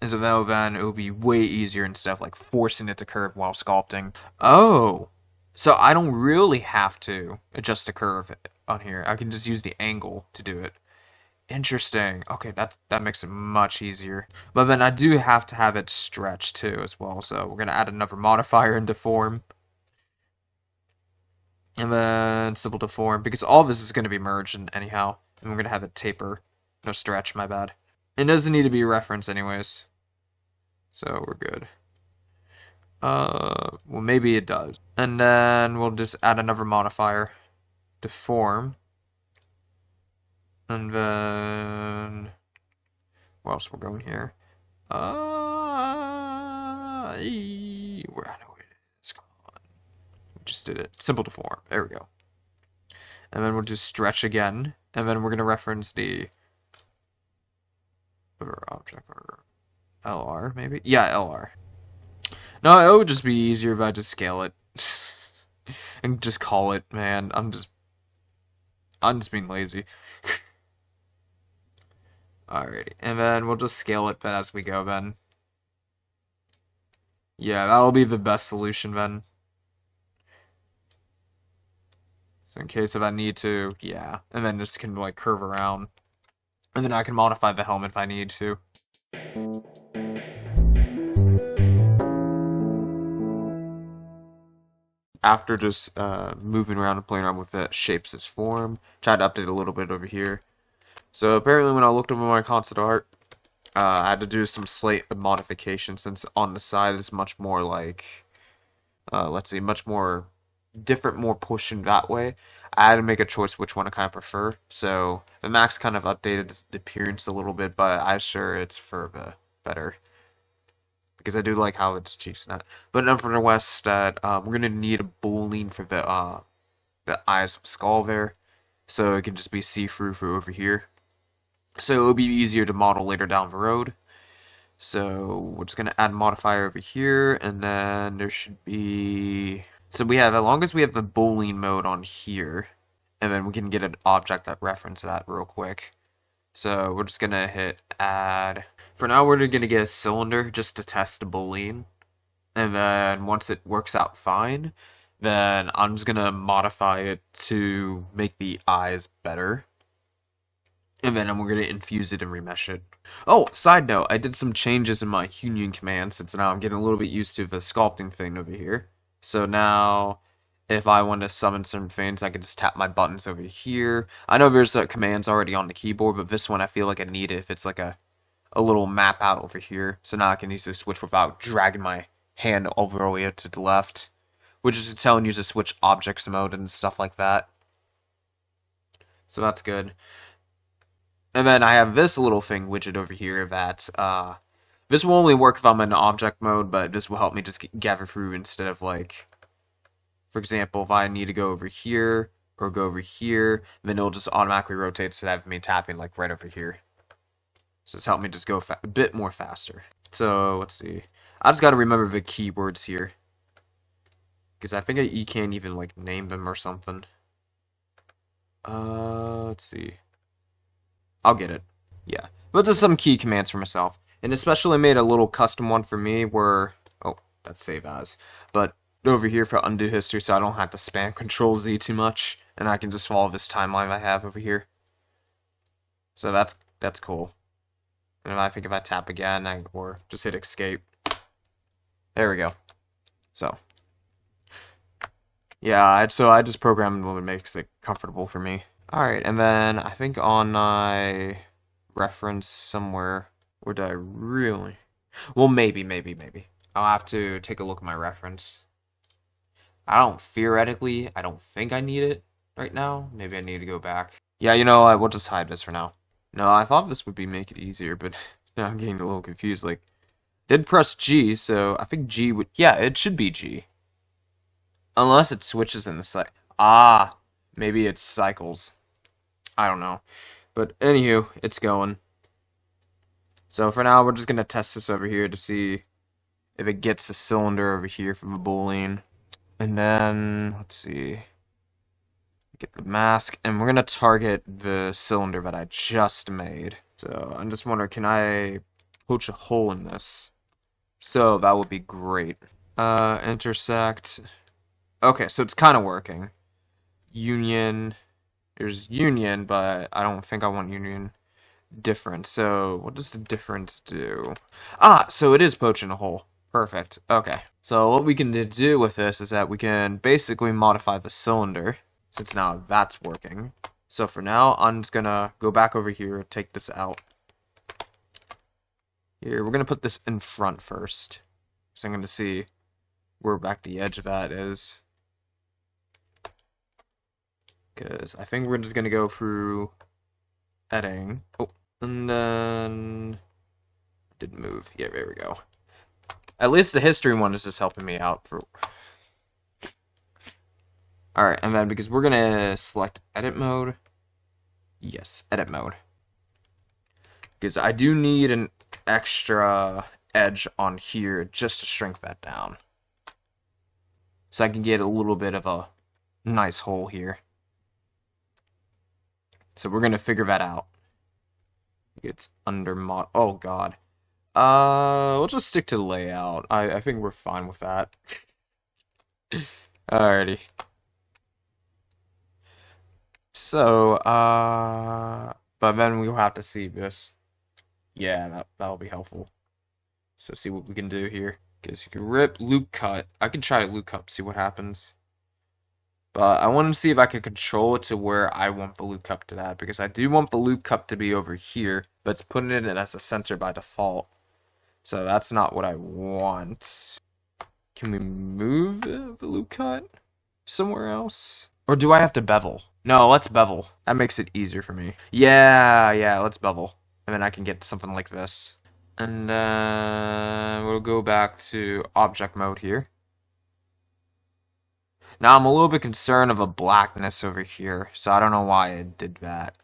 So then it will be way easier instead of like forcing it to curve while sculpting. Oh, so I don't really have to adjust the curve on here. I can just use the angle to do it. Interesting. Okay, that makes it much easier. But then I do have to have it stretch too as well. So we're gonna add another modifier into form. And then simple to form, because all this is gonna be merged anyhow. And we're gonna have it taper. No stretch, my bad. It doesn't need to be referenced anyways. So we're good. Well, maybe it does. And then we'll just add another modifier to form. And then... Where else we're going here? Where I know it is. Come on. We just did it. Simple to form. There we go. And then we'll just stretch again. And then we're going to reference the other object, or LR, maybe? Yeah, LR. No, it would just be easier if I just scale it. And just call it, man. I'm just being lazy. Alrighty. And then we'll just scale it as we go, then. Yeah, that'll be the best solution, then. So in case if I need to, yeah. And then just can, like, curve around. And then I can modify the helmet if I need to. After just moving around and playing around with the shapes as form, tried to update a little bit over here. So apparently when I looked over my concept art, I had to do some slight modification, since on the side is much more like, let's see, much more different, more pushing that way. I had to make a choice which one I kind of prefer. So the Max kind of updated the appearance a little bit, but I'm sure it's for the better, because I do like how it's cheeks that. But nevertheless, that we're gonna need a boolean for the eyes of skull there, so it can just be see-through for over here. So it'll be easier to model later down the road. So we're just gonna add a modifier over here, and then there should be. So we have, as long as we have the boolean mode on here, and then we can get an object that references that real quick. So we're just gonna hit add. For now, we're gonna get a cylinder just to test the boolean, and then once it works out fine, then I'm just gonna modify it to make the eyes better, and then we're gonna infuse it and remesh it. Oh, side note, I did some changes in my union command, since now I'm getting a little bit used to the sculpting thing over here. So now, if I want to summon certain things, I can just tap my buttons over here. I know there's commands already on the keyboard, but this one I feel like I need it if it's like a little map out over here. So now I can easily switch without dragging my hand over the way to the left, which is telling you to switch objects mode and stuff like that. So that's good. And then I have this little thing widget over here that, this will only work if I'm in object mode, but this will help me just gather through instead of like, for example, if I need to go over here or go over here, then it'll just automatically rotate instead of me tapping like right over here. So it's helped me just go a bit more faster. So let's see. I just got to remember the keywords here. Because I think you can't even, like, name them or something. Let's see. I'll get it. Yeah. But there's some key commands for myself. And especially made a little custom one for me where... Oh, that's save as. But over here for undo history so I don't have to spam Control Z too much. And I can just follow this timeline I have over here. So that's cool. And I think if I tap again, or just hit escape. There we go. So. Yeah, so I just programmed what makes it comfortable for me. Alright, and then I think on my reference somewhere, or did I really? Well, maybe. I'll have to take a look at my reference. I don't think I need it right now. Maybe I need to go back. Yeah, you know, I will just hide this for now. No, I thought this would make it easier, but now I'm getting a little confused. Like, did press G, so I think G would, yeah, it should be G. Unless it switches in the cycle. Ah, maybe it cycles. I don't know. But anywho, it's going. So for now, we're just going to test this over here to see if it gets the cylinder over here from the Boolean. And then, let's see. Get the mask, and we're going to target the cylinder that I just made. So I'm just wondering, can I poach a hole in this? So that would be great. Intersect. Okay, so it's kind of working. Union. There's union, but I don't think I want union. Different. So what does the difference do? Ah, so it is poaching a hole. Perfect. Okay. So what we can do with this is that we can basically modify the cylinder, since now that's working. So for now, I'm just gonna go back over here, take this out. Here, we're gonna put this in front first. So I'm gonna see where back the edge of that is. Because I think we're just going to go through editing. Oh, and then... Didn't move. Yeah, there we go. At least the history one is just helping me out for... Alright, and then because we're going to select edit mode. Yes, edit mode. Because I do need an extra edge on here just to shrink that down. So I can get a little bit of a nice hole here. So we're gonna figure that out. It's under mod. Oh god. We'll just stick to the layout. I think we're fine with that. Alrighty. So but then we'll have to see this. Yeah, that'll be helpful. So see what we can do here. Because you can rip loop cut. I can try to loop cut, see what happens. But I want to see if I can control it to where I want the loop cup to that. Because I do want the loop cup to be over here. But it's putting it in as a center by default. So that's not what I want. Can we move the loop cut somewhere else? Or do I have to bevel? No, let's bevel. That makes it easier for me. Yeah, let's bevel. And then I can get something like this. And then we'll go back to object mode here. Now, I'm a little bit concerned of a blackness over here, so I don't know why it did that.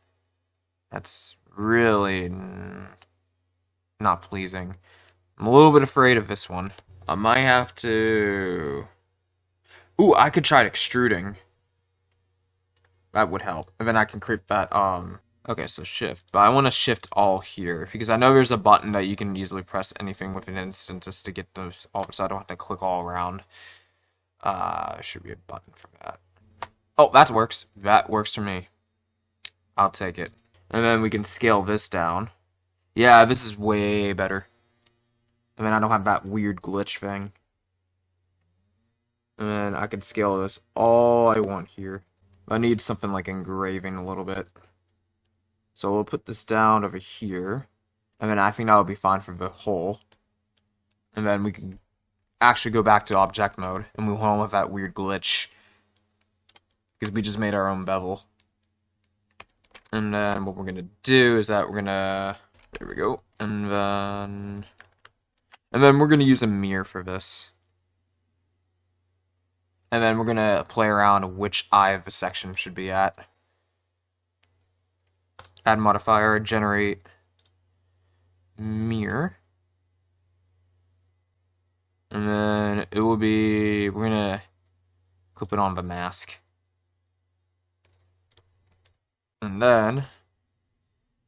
That's really not pleasing. I'm a little bit afraid of this one. I might have to... Ooh, I could try extruding. That would help. And then I can create that, Okay, so shift. But I want to shift all here, because I know there's a button that you can easily press anything with an instant just to get those all, so I don't have to click all around. Should be a button for that. Oh, that works. That works for me. I'll take it. And then we can scale this down. Yeah, this is way better. And then I don't have that weird glitch thing. And then I can scale this all I want here. I need something like engraving a little bit. So we'll put this down over here. And then I think that will be fine for the hole. And then we can actually go back to object mode and move on with that weird glitch. Because we just made our own bevel. And then what we're going to do is that we're going to... There we go. And then we're going to use a mirror for this. And then we're going to play around which eye of the section should be at. Add modifier, generate mirror. And then it will be, we're going to clip it on the mask. And then,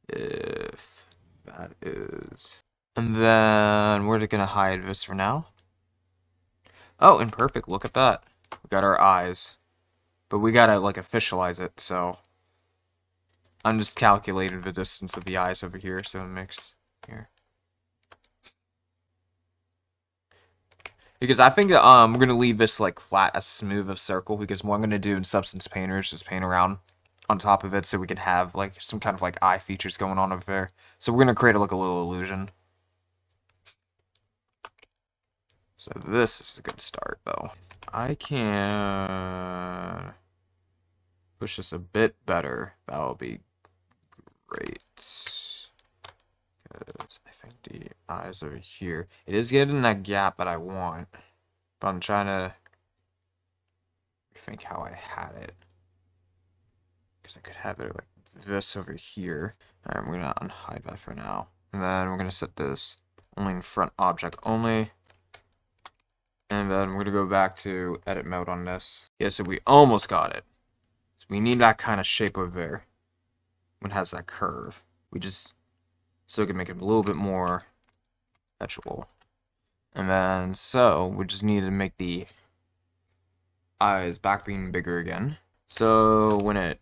if that is... And then, we're gonna hide this for now. Oh, and perfect, look at that. We got our eyes. But we gotta, like, officialize it, so... I'm just calculating the distance of the eyes over here, so it makes... Here. Because I think that, we're gonna leave this, like, flat as smooth of circle, because what I'm gonna do in Substance Painter is just paint around on top of it so we can have, like, some kind of, like, eye features going on over there. So we're gonna create, like, a little illusion. So this is a good start, though. If I can push this a bit better, that'll be great. Because I think the eyes over here. It is getting that gap that I want. But I'm trying to think how I had it. Because I could have it like this over here. Alright, we're going to unhide that for now. And then we're going to set this only in front object only. And then we're going to go back to edit mode on this. Yeah, so we almost got it. So we need that kind of shape over there. When it has that curve. We just still can make it a little bit more edgeable. And then, so, we just need to make the eyes back being bigger again. So, when it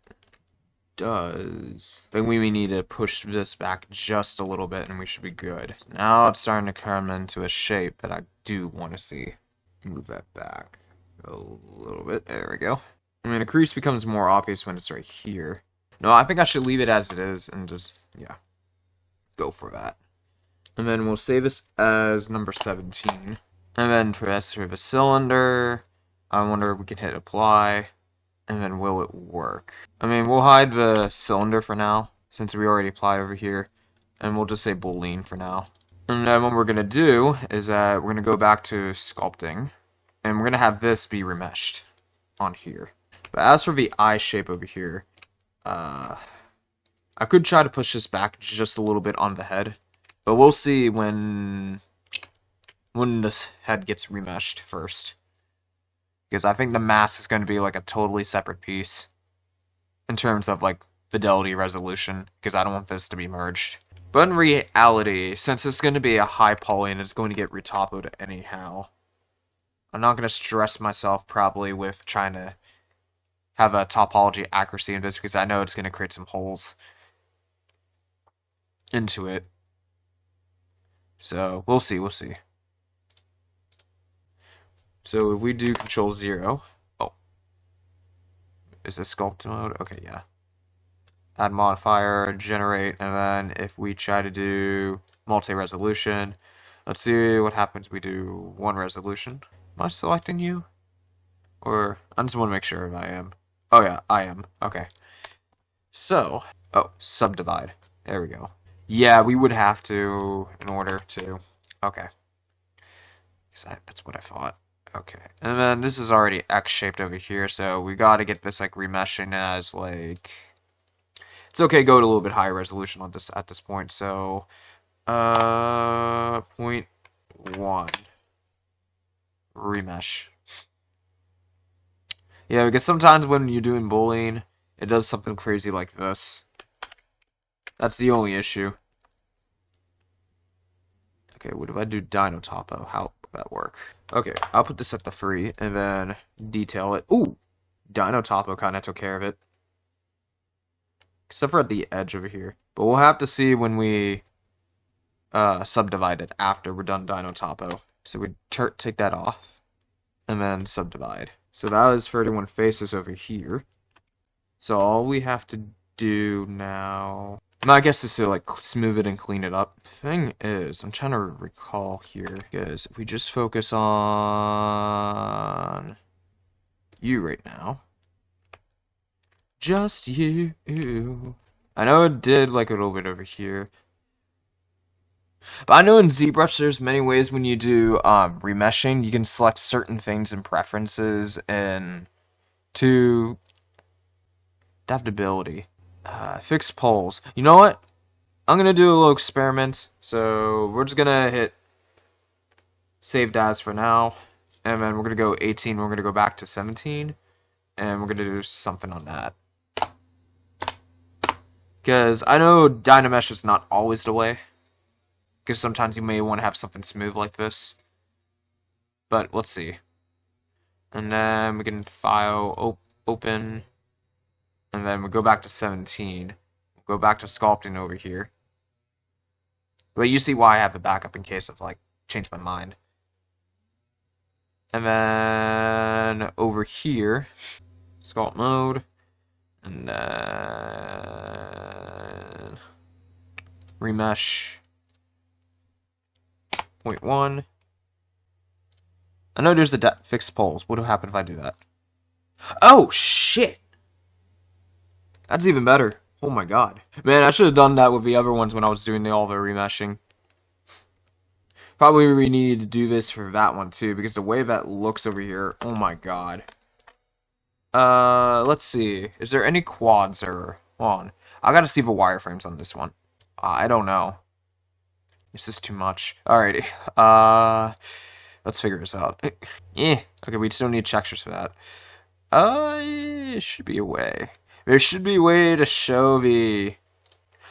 does, then we need to push this back just a little bit and we should be good. So now it's starting to come into a shape that I do want to see. Move that back a little bit. There we go. I mean, the crease becomes more obvious when it's right here. No, I think I should leave it as it is and just, yeah, go for that. And then we'll save this as number 17. And then press for the cylinder. I wonder if we can hit apply. And then will it work? I mean, we'll hide the cylinder for now, since we already applied over here. And we'll just say boolean for now. And then what we're going to do is that we're going to go back to sculpting. And we're going to have this be remeshed on here. But as for the eye shape over here, I could try to push this back just a little bit on the head. But we'll see when this head gets remeshed first. Because I think the mask is going to be like a totally separate piece. In terms of like fidelity resolution. Because I don't want this to be merged. But in reality, since it's going to be a high poly and it's going to get retopoed anyhow, I'm not going to stress myself probably with trying to have a topology accuracy in this because I know it's going to create some holes into it. So, we'll see. So, if we do Control 0, oh, is this sculpt mode? Okay, yeah. Add modifier, generate, and then if we try to do multi-resolution, let's see what happens. We do one resolution. Am I selecting you? Or, I just want to make sure if I am. Oh yeah, I am. Okay. So, oh, subdivide. There we go. Yeah, we would have to in order to. Okay. That's what I thought. Okay. And then this is already X-shaped over here, so we gotta get this like remeshing as like. It's okay, go to a little bit higher resolution on this at this point. So, 0.1 remesh. Yeah, because sometimes when you're doing boolean, it does something crazy like this. That's the only issue. Okay, what if I do Dino Topo? How would that work? Okay, I'll put this at the free and then detail it. Ooh! Dino Topo kind of took care of it. Except for at the edge over here. But we'll have to see when we subdivide it after we're done Dino Topo. So we take that off and then subdivide. So that is 31 faces over here. So all we have to do now, I guess, is to like smooth it and clean it up. Thing is, I'm trying to recall here, because if we just focus on you right now, just you. I know it did like a little bit over here. But I know in ZBrush there's many ways when you do remeshing, you can select certain things in preferences and to adaptability. Fix poles. You know what? I'm gonna do a little experiment. So we're just gonna hit saved as for now. And then we're gonna go 18, we're gonna go back to 17. and we're gonna do something on that. Because I know Dynamesh is not always the way. Because sometimes you may want to have something smooth like this. But let's see. And then we can file open. And then we go back to 17. Go back to sculpting over here. But you see why I have the backup in case of like change my mind. And then over here, sculpt mode. And then remesh 0.1. I know there's a fixed poles. What will happen if I do that? Oh, shit! That's even better. Oh my god. Man, I should have done that with the other ones when I was doing all the remeshing. Probably we needed to do this for that one too, because the way that looks over here, oh my god. Let's see. Is there any quads or on? I gotta see the wireframes on this one. I don't know. This is too much. Alrighty. Let's figure this out. Okay, we still need textures for that. It should be a way. There should be a way to show the...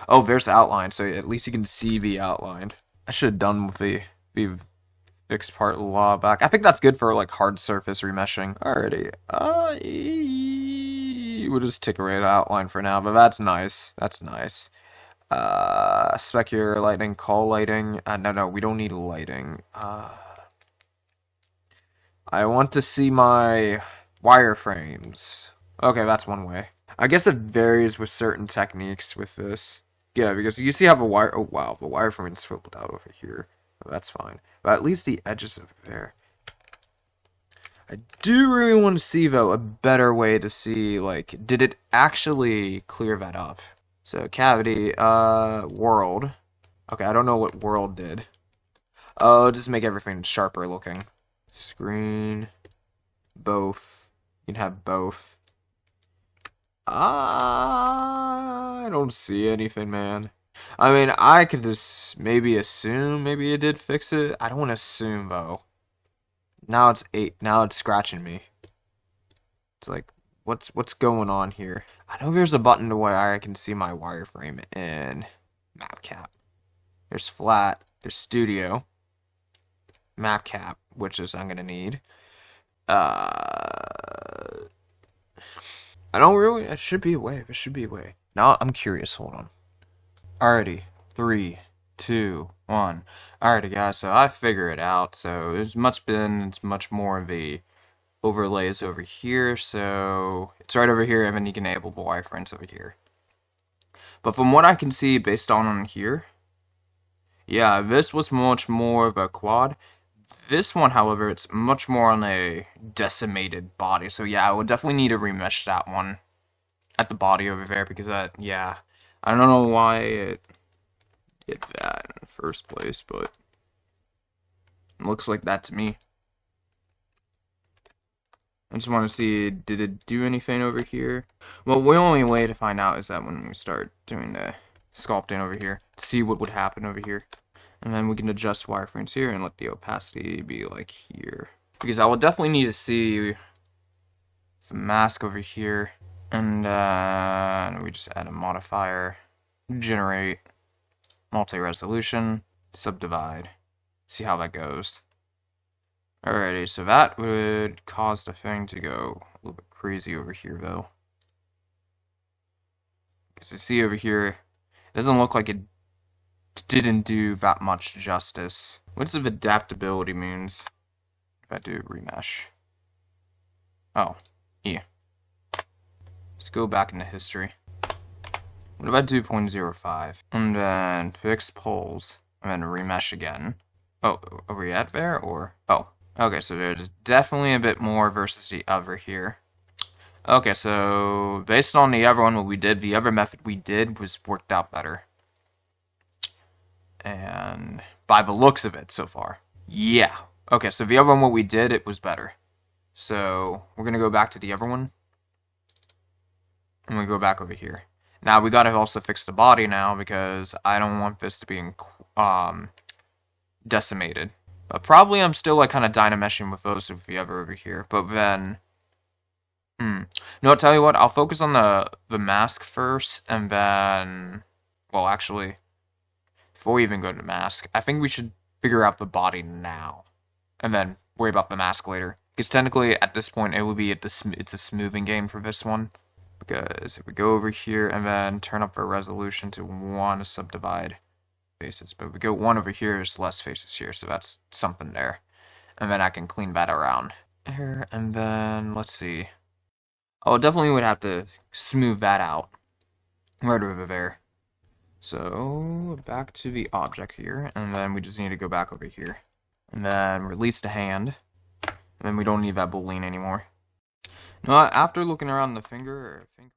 Oh, there's outline, so at least you can see the outline. I should have done with the fixed part law back. I think that's good for like hard surface remeshing. Alrighty. We'll just take away the outline for now, but that's nice. That's nice. Specular lighting, call lighting. No, we don't need lighting. I want to see my wireframes. Okay, that's one way. I guess it varies with certain techniques with this. Yeah, because you see how the wire... Oh, wow, the wireframe is filled out over here. That's fine. But at least the edges over there. I do really want to see, though, a better way to see, like, did it actually clear that up? So, cavity, world. Okay, I don't know what world did. Oh, just make everything sharper looking. Screen. Both. You can have both. I don't see anything, man. I mean, I could just maybe assume maybe it did fix it. I don't want to assume, though. Now it's 8. Now it's scratching me. It's like, what's going on here? I know there's a button to where I can see my wireframe in map cap. There's flat. There's studio. Map cap, which is I'm gonna need. I don't really... It should be a way. There should be a way. Now I'm curious. Hold on. Alrighty. 3, 2, 1. Alrighty, guys. So I figure it out. So it's much more of the overlays over here. So it's right over here, and then you can enable the wireframes over here. But from what I can see based on here, yeah, this was much more of a quad. This one, however, it's much more on a decimated body. So yeah, I would definitely need to remesh that one at the body over there because that, yeah, I don't know why it did that in the first place, but it looks like that to me. I just want to see, did it do anything over here? Well, the only way to find out is that when we start doing the sculpting over here, to see what would happen over here. And then we can adjust wireframes here and let the opacity be like here. Because I will definitely need to see the mask over here. And we just add a modifier, generate, multi-resolution, subdivide. See how that goes. Alrighty, so that would cause the thing to go a little bit crazy over here though. Because you see over here, it doesn't look like it didn't do that much justice. What's if adaptability means? If I do remesh. Oh, yeah. Let's go back into history. What if I do 0.05? And then fix poles. And then remesh again. Oh, are we at there or? Oh, okay, so there's definitely a bit more versus the other here. Okay, so based on the other one, what we did, the other method we did was worked out better. And by the looks of it so far. Yeah. Okay, so the other one, what we did, it was better. So we're going to go back to the other one. I'm going to go back over here. Now, we got to also fix the body now because I don't want this to be decimated. But probably I'm still like kind of dynameshing with those of the other over here. But then No, I'll tell you what, I'll focus on the mask first, and then, well, actually, before we even go to mask, I think we should figure out the body now, and then worry about the mask later. Because technically, at this point, it would be it's a smoothing game for this one. Because if we go over here and then turn up our resolution to 1 to subdivide faces, but if we go 1 over here, there's less faces here, so that's something there. And then I can clean that around. Here, and then, let's see. Oh, definitely would have to smooth that out. Right over there. So, back to the object here, and then we just need to go back over here. And then release the hand. And then we don't need that boolean anymore. Now, after looking around the finger, I think...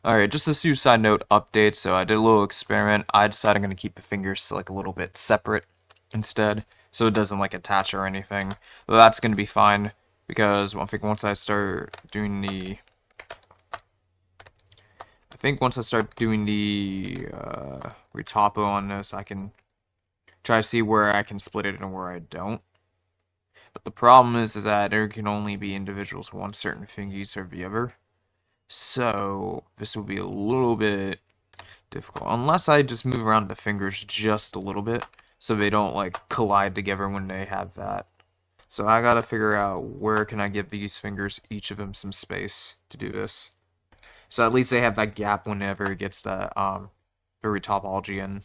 Alright, just a few side note updates. So I did a little experiment. I decided I'm going to keep the fingers like a little bit separate instead, so it doesn't like attach or anything. But that's going to be fine, because I think once I start doing the... retopo on this, I can try to see where I can split it and where I don't. But the problem is that there can only be individuals who want certain thingies or the other. So this will be a little bit difficult, unless I just move around the fingers just a little bit, so they don't like collide together when they have that. So I gotta figure out where can I give these fingers, each of them, some space to do this. So at least they have that gap whenever it gets the retopology in.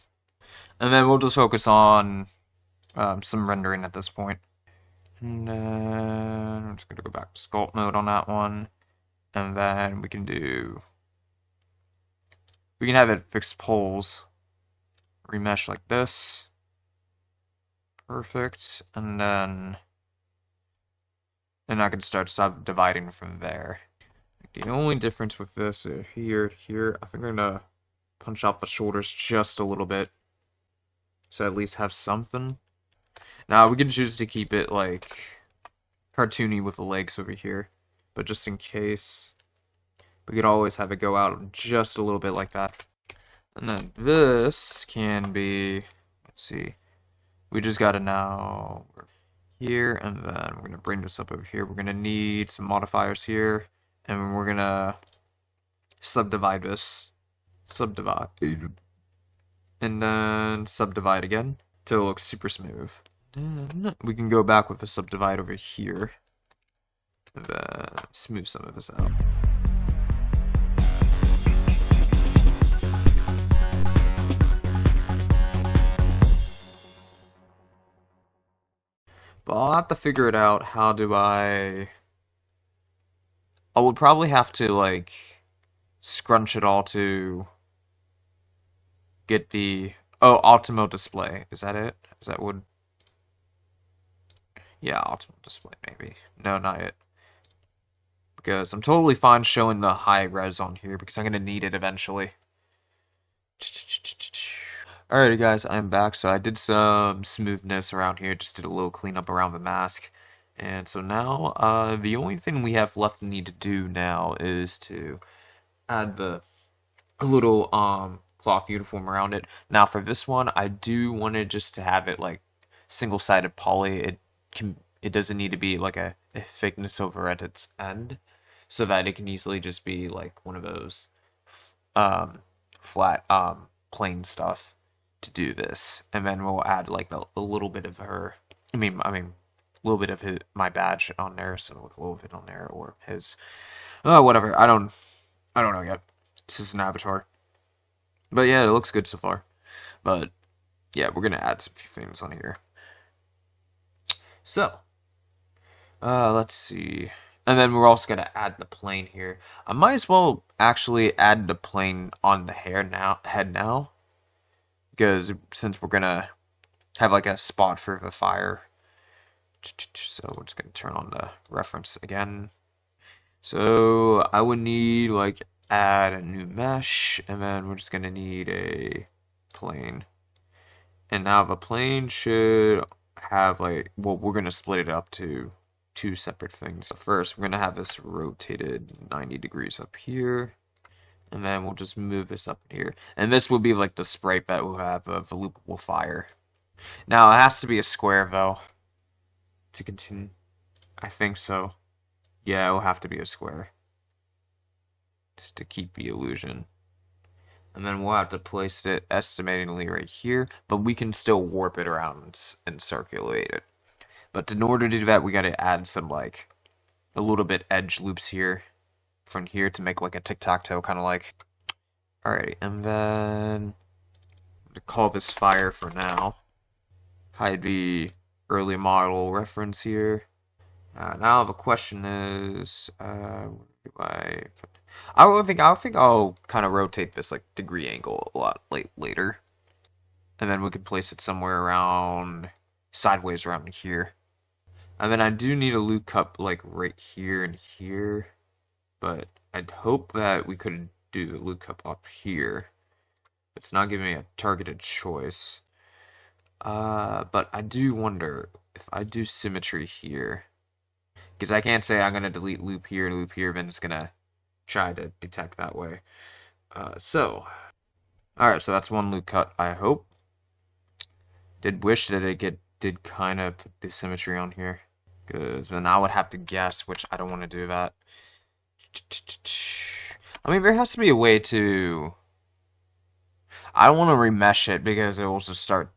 And then we'll just focus on some rendering at this point. And then I'm just going to go back to sculpt mode on that one. And then we can have it fixed poles. Remesh like this. Perfect. And then I can start subdividing from there. The only difference with this here, I think I'm gonna punch out the shoulders just a little bit, so at least have something. Now we can choose to keep it like cartoony with the legs over here, but just in case, we could always have it go out just a little bit like that. And then this can be, let's see, we just gotta now here, and then we're gonna bring this up over here. We're gonna need some modifiers here. And we're gonna subdivide this. Subdivide. And then subdivide again till it looks super smooth. Then we can go back with the subdivide over here. And then smooth some of this out. But I'll have to figure it out. How do I would probably have to, like, scrunch it all to get the... Oh, Optimal Display. Is that it? Is that what... Yeah, Optimal Display, maybe. No, not it. Because I'm totally fine showing the high res on here, because I'm going to need it eventually. Alrighty, guys, I'm back. So I did some smoothness around here. Just did a little cleanup around the mask. And so now, the only thing we have left to need to do now is to add the little cloth uniform around it. Now for this one, I do want it just to have it like single-sided poly. It doesn't need to be like a thickness over at its end, so that it can easily just be like one of those flat plain stuff to do this. And then we'll add like a little bit of her. I mean. A little bit of my badge on there, so with a little bit on there, or his, whatever. I don't know yet. This is an avatar, but yeah, it looks good so far. But yeah, we're gonna add some few things on here. So, let's see, and then we're also gonna add the plane here. I might as well actually add the plane on the head now, because since we're gonna have like a spot for the fire. So we're just going to turn on the reference again. So I would need like add a new mesh, and then we're just going to need a plane. And now the plane should have like, well, we're going to split it up to 2 separate things. So first, we're going to have this rotated 90 degrees up here. And then we'll just move this up here. And this will be like the sprite that will have the loopable fire. Now it has to be a square though to continue. I think so. Yeah, it'll have to be a square just to keep the illusion. And then we'll have to place it estimatingly right here, but we can still warp it around and circulate it. But in order to do that, we gotta add some like a little bit edge loops here from here to make like a tic-tac-toe kind of like. Alrighty, and then to call this fire for now. Hide the early model reference here. Now the question is, where do I put? I think I'll kind of rotate this like degree angle a lot later, and then we could place it somewhere around sideways around here. And then I do need a loop cup like right here and here, but I'd hope that we could do the loop cup up here. It's not giving me a targeted choice. But I do wonder if I do symmetry here, because I can't say I'm gonna delete loop here, then it's gonna try to detect that way. Alright, so that's one loop cut, I hope. Did wish that it did kind of put the symmetry on here, because then I would have to guess, which I don't want to do that. I mean, there has to be a way to... I don't want to remesh it, because it will just start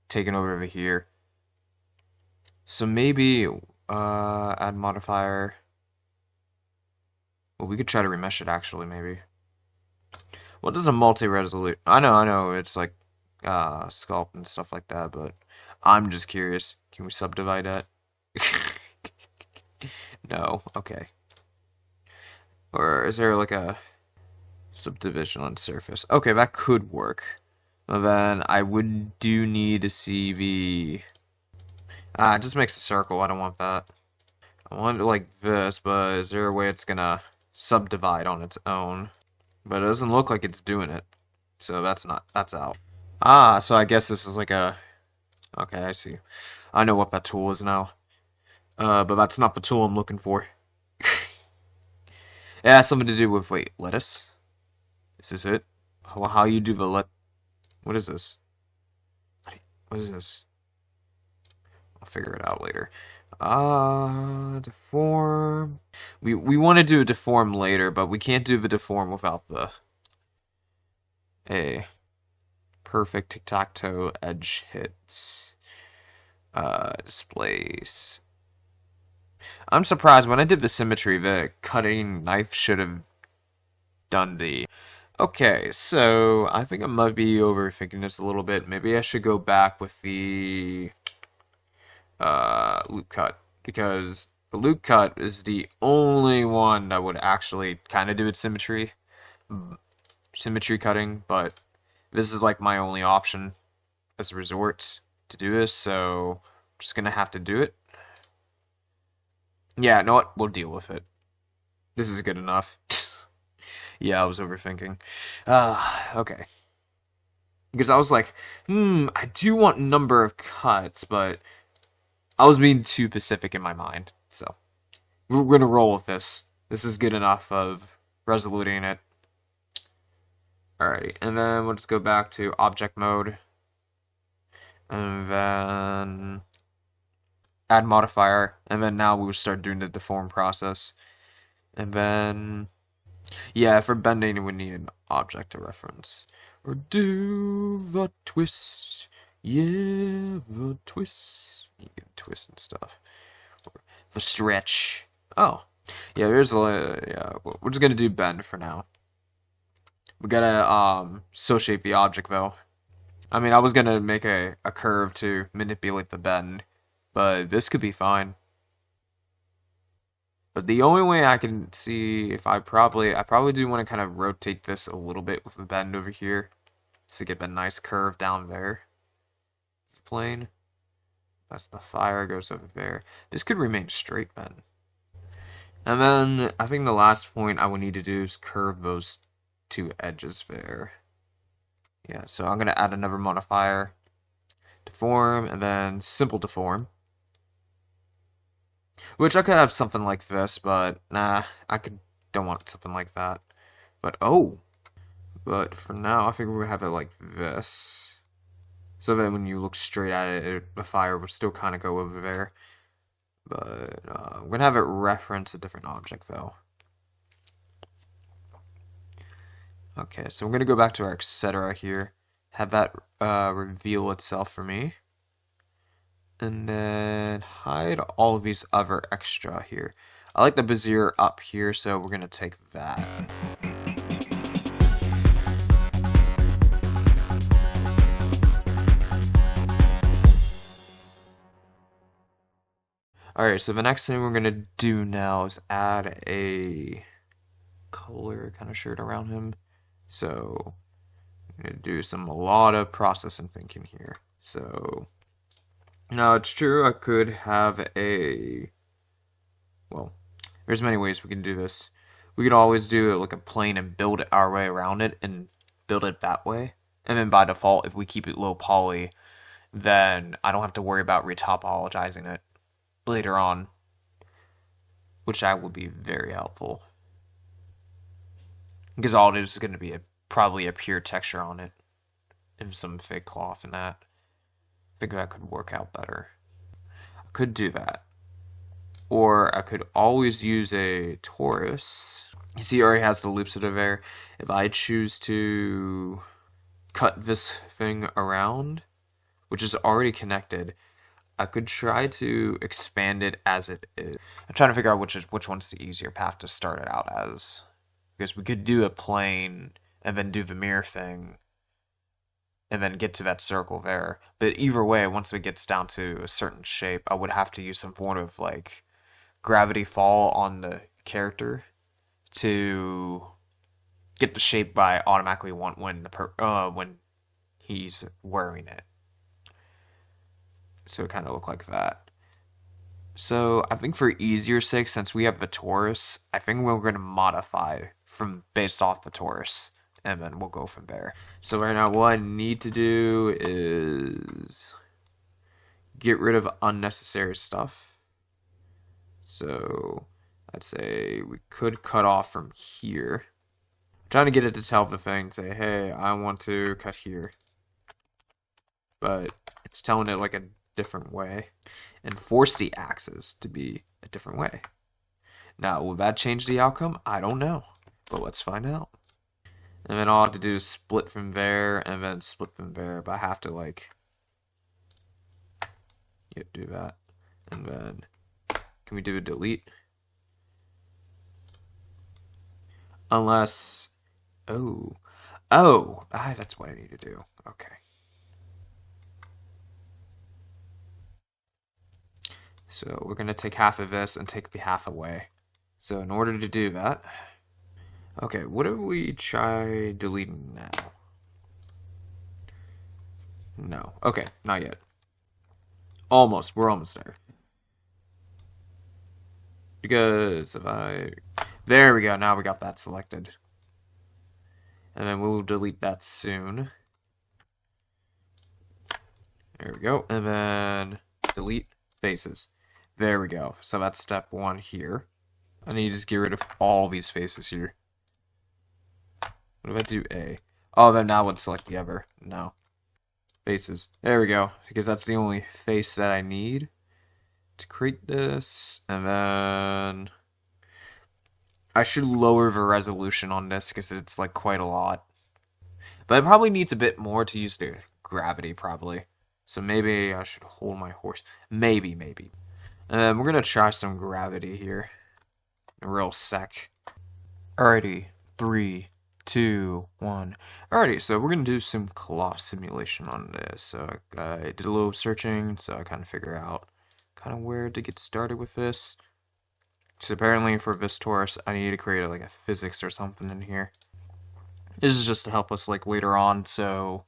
taking over here. So maybe add modifier. Well, we could try to remesh it actually, maybe. What does a multi-resolute? I know, it's like Sculpt and stuff like that, but I'm just curious. Can we subdivide that? No, okay. Or is there like a subdivision on surface? Okay, that could work. And then I do need to see the... it just makes a circle. I don't want that. I want it like this, but is there a way it's gonna subdivide on its own? But it doesn't look like it's doing it. So that's out. So I guess this is like a... Okay, I see. I know what that tool is now. But that's not the tool I'm looking for. It has something to do with, wait, lettuce? Is this it? How you do the what is this? What is this? I'll figure it out later. Deform. We want to do a deform later, but we can't do the deform without a perfect tic-tac-toe edge hits. Displace. I'm surprised when I did the symmetry, the cutting knife should have done the... Okay, so I think I might be overthinking this a little bit. Maybe I should go back with the loop cut, because the loop cut is the only one that would actually kind of do its symmetry cutting, but this is like my only option as a resort to do this, so I'm just gonna have to do it. Yeah, you know what? We'll deal with it. This is good enough. Yeah, I was overthinking. Okay. Because I was like, I do want number of cuts, but I was being too specific in my mind. So, we're gonna roll with this. This is good enough of resoluting it. Alrighty, and then we'll just go back to object mode. And then add modifier. And then now we'll start doing the deform process. And then... Yeah, for bending, we need an object to reference. Or do the twist. Yeah, the twist. You can twist and stuff. The stretch. Oh. Yeah, there's a... Yeah, we're just gonna do bend for now. We gotta, associate the object, though. I mean, I was gonna make a curve to manipulate the bend, but this could be fine. But the only way I can see if I probably do want to kind of rotate this a little bit with the bend over here to get a nice curve down there. Plane. That's the fire goes over there. This could remain straight then. And then I think the last point I would need to do is curve those two edges there. Yeah, so I'm gonna add another modifier, deform, and then simple deform. Which I could have something like this, but nah, don't want something like that. But for now, I think we're gonna have it like this. so that when you look straight at it, the fire will still kind of go over there. But I'm gonna have it reference a different object though. Okay, so we're gonna go back to our etc. here, have that reveal itself for me, and then hide all of these other extra here. I like the Bezier up here, so we're gonna take that. Alright, so the next thing we're going to do now is add a color kind of shirt around him. So I'm going to do a lot of processing thinking here. So now it's true I could have well, there's many ways we can do this. We could always do it like a plane and build it our way around it and build it that way. And then by default, if we keep it low poly, then I don't have to worry about retopologizing it later on, which that would be very helpful, because all it is going to be probably a pure texture on it and some fake cloth and that. I think that could work out better. I could do that, or I could always use a torus. You see, it already has the loops that are there. If I choose to cut this thing around, which is already connected, I could try to expand it as it is. I'm trying to figure out which one's the easier path to start it out as, because we could do a plane and then do the mirror thing and then get to that circle there. But either way, once it gets down to a certain shape, I would have to use some form of like gravity fall on the character to get the shape I automatically want when he's wearing it. So it kind of look like that. So I think for easier sake, since we have the torus, I think we're going to modify from based off the torus, and then we'll go from there. So right now, what I need to do is get rid of unnecessary stuff. So I'd say we could cut off from here. I'm trying to get it to tell the thing, say, hey, I want to cut here. But it's telling it like a different way, and force the axis to be a different way. Now, will that change the outcome? I don't know, but let's find out. And then all I have to do is split from there, and then split from there, but I have to like do that. And then can we do a delete? Unless, that's what I need to do. Okay. So we're going to take half of this and take the half away. So in order to do that, okay, what if we try deleting now? No. Okay, not yet. Almost. We're almost there. Because if there we go. Now we got that selected. And then we'll delete that soon. There we go. And then delete faces. There we go. So that's step one here. I need to just get rid of all these faces here. What if I do A? Oh, then now let's select the other. No. Faces. There we go. Because that's the only face that I need to create this. And then I should lower the resolution on this because it's like quite a lot. But it probably needs a bit more to use the gravity probably. So maybe I should hold my horse. Maybe. We're going to try some gravity here. A real sec. Alrighty. 3, 2, 1. Alrighty, so we're going to do some cloth simulation on this. So I did a little searching, so I kind of figure out kind of where to get started with this. So apparently for this torus, I need to create like a physics or something in here. This is just to help us like later on, so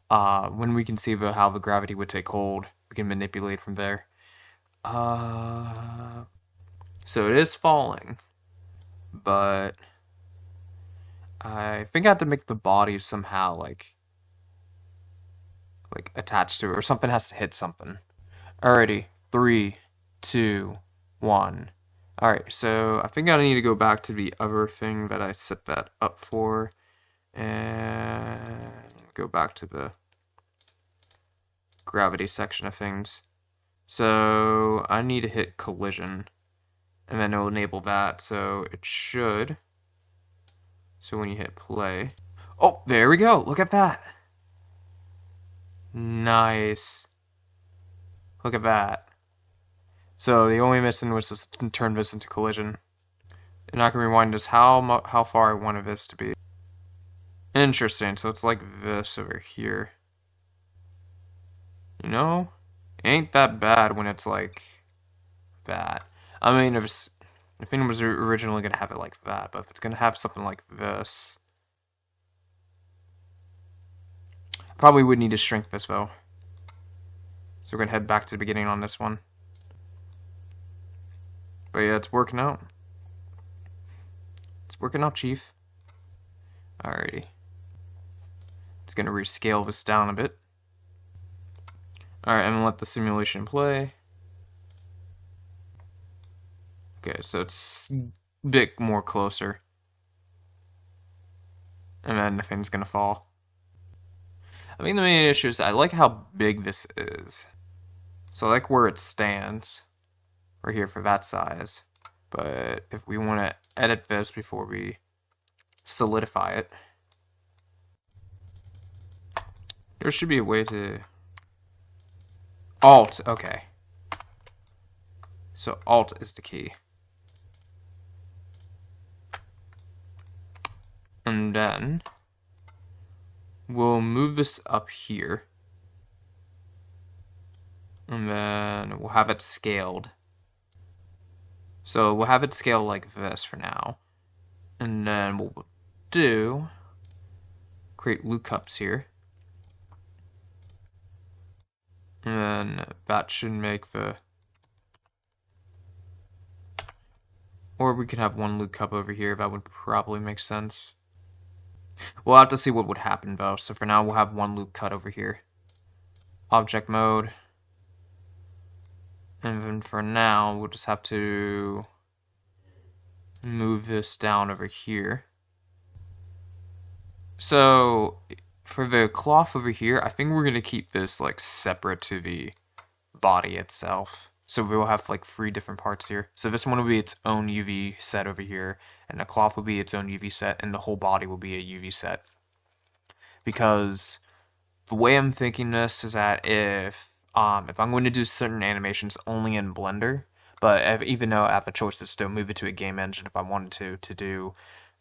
when we can see how the gravity would take hold, we can manipulate from there. So it is falling, but I think I have to make the body somehow like attached to it, or something has to hit something. Alrighty, 3, 2, 1. Alright, so I think I need to go back to the other thing that I set that up for, and go back to the gravity section of things. So I need to hit collision, and then it'll enable that, so it should. So when you hit play, oh, there we go. Look at that. Nice. Look at that. So the only missing was just to turn this into collision. And I can rewind this how far I wanted this to be. Interesting, so it's like this over here. You know? It ain't that bad when it's like that. I mean, if it was originally going to have it like that, but if it's going to have something like this, probably would need to shrink this though. So we're going to head back to the beginning on this one. But yeah, it's working out. It's working out, Chief. Alrighty. Just going to rescale this down a bit. Alright, I'm going to let the simulation play. Okay, so it's a bit more closer. And then the thing's going to fall. I think the main issue is I like how big this is. So I like where it stands. Right here for that size. But if we want to edit this before we solidify it, there should be a way to... Alt, okay. So Alt is the key. And then we'll move this up here. And then we'll have it scaled. So we'll have it scaled like this for now. And then what we'll do, create loop cups here. And then that should make the... Or we could have one loop cup over here. That would probably make sense. We'll have to see what would happen though. So for now we'll have one loop cut over here. Object mode. And then for now, we'll just have to move this down over here. So for the cloth over here, I think we're going to keep this like separate to the body itself. So we'll have like 3 different parts here. So this one will be its own UV set over here, and the cloth will be its own UV set, and the whole body will be a UV set. Because the way I'm thinking this is that if I'm going to do certain animations only in Blender, but even though I have a choice to still move it to a game engine if I wanted to do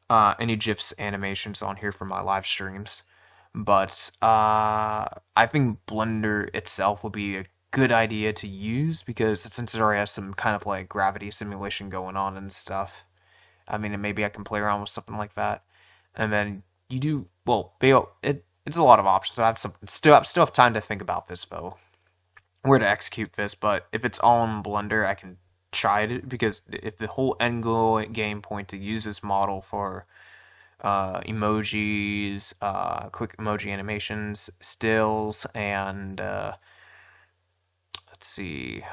any GIFs animations on here for my live streams. But I think Blender itself will be a good idea to use, because since it already has some kind of like gravity simulation going on and stuff, I mean, maybe I can play around with something like that. And then you do, well, it's a lot of options. I have still have time to think about this though, where to execute this. But if it's all in Blender, I can try it, because if the whole end goal game point to use this model for emojis, quick emoji animations, stills, and let's see,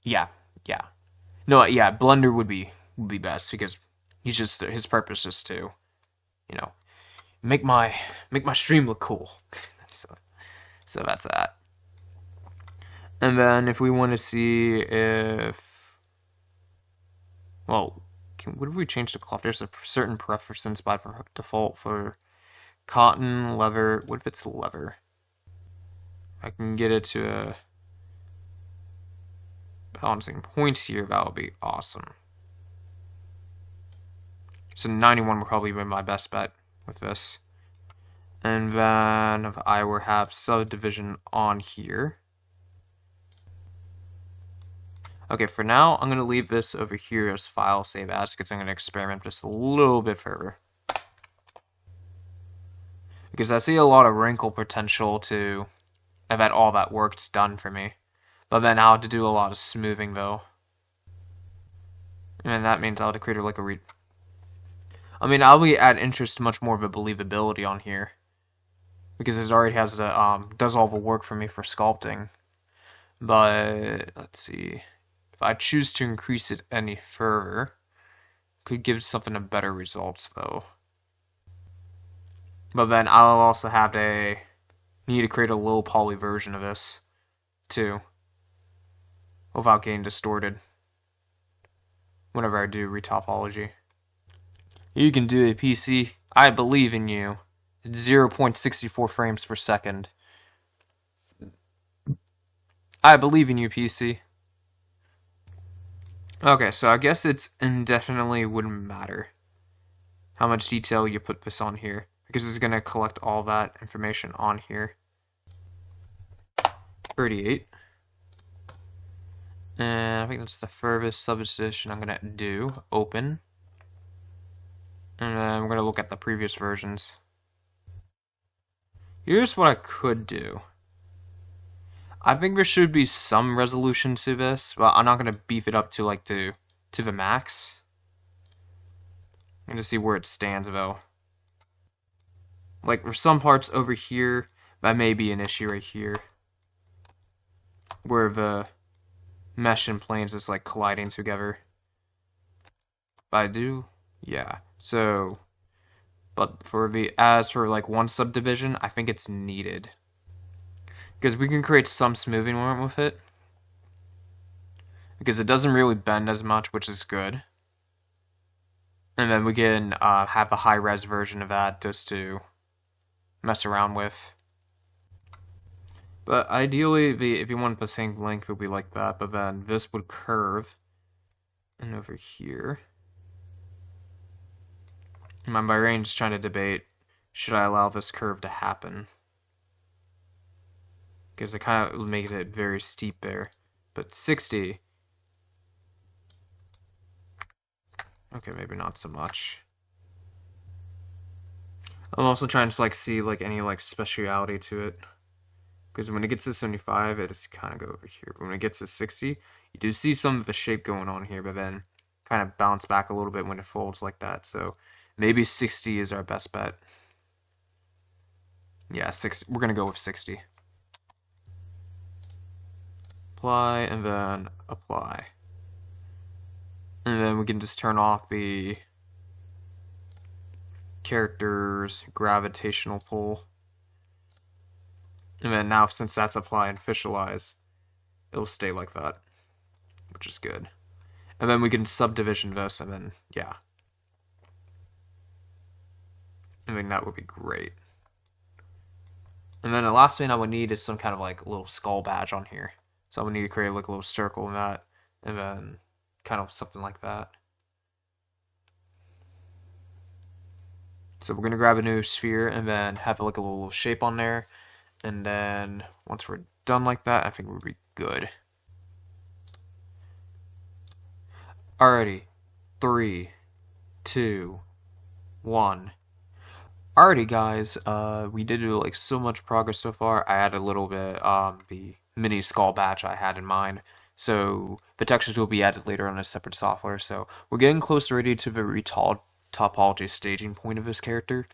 Blender would be best, because his purpose is to, you know, make my stream look cool. So that's that. And then if we want to see if, well, what if we change the cloth? There's a certain preference by default for cotton, leather. What if it's leather? I can get it to a balancing point here. That would be awesome. So 91 would probably be my best bet with this. And then if I were to have subdivision on here. Okay, for now, I'm going to leave this over here as file save as, because I'm going to experiment just a little bit further. Because I see a lot of wrinkle potential to that all that work's done for me. But then I'll have to do a lot of smoothing though. And that means I'll have to create like a I'll be add interest much more of a believability on here. Because it already has the, does all the work for me for sculpting. But, let's see. If I choose to increase it any further, could give something a better results though. But then I'll also have need to create a low poly version of this too, without getting distorted whenever I do retopology. You can do it, PC. I believe in you. 0.64 frames per second. I believe in you, PC. Okay, so I guess it's indefinitely wouldn't matter how much detail you put this on here, because it's going to collect all that information on here. 38. And I think that's the furthest substitution I'm going to do. Open. And then we're going to look at the previous versions. Here's what I could do. I think there should be some resolution to this, but I'm not going to beef it up to like to the max. I'm going to see where it stands though. Like for some parts over here, that may be an issue right here, where the mesh and planes is like colliding together. But I do, yeah. So, but for as for like one subdivision, I think it's needed. Because we can create some smoothing moment with it. Because it doesn't really bend as much, which is good. And then we can have a high-res version of that just to mess around with. But ideally, if you want the same length, it would be like that. But then this would curve. And over here. My brain is trying to debate, should I allow this curve to happen? Because it kind of makes it very steep there. But 60. Okay, maybe not so much. I'm also trying to like see like any like speciality to it. Because when it gets to 75, it just kind of go over here. But when it gets to 60, you do see some of the shape going on here, but then kind of bounce back a little bit when it folds like that. So maybe 60 is our best bet. Yeah, 60. We're gonna go with 60. Apply, and then apply. And then we can just turn off the character's gravitational pull. And then now, since that's apply and officialize, it'll stay like that, which is good. And then we can subdivision this, and then, yeah. I think that would be great. And then the last thing I would need is some kind of like little skull badge on here. So I would need to create like a little circle in that, and then kind of something like that. So we're gonna grab a new sphere and then have like a little shape on there, and then once we're done like that, I think we'll be good. Alrighty, 3, 2, 1. Alrighty, guys. We did do like so much progress so far. I added a little bit the mini skull badge I had in mind. So the textures will be added later on a separate software. So we're getting close already to the retopology staging point of this character,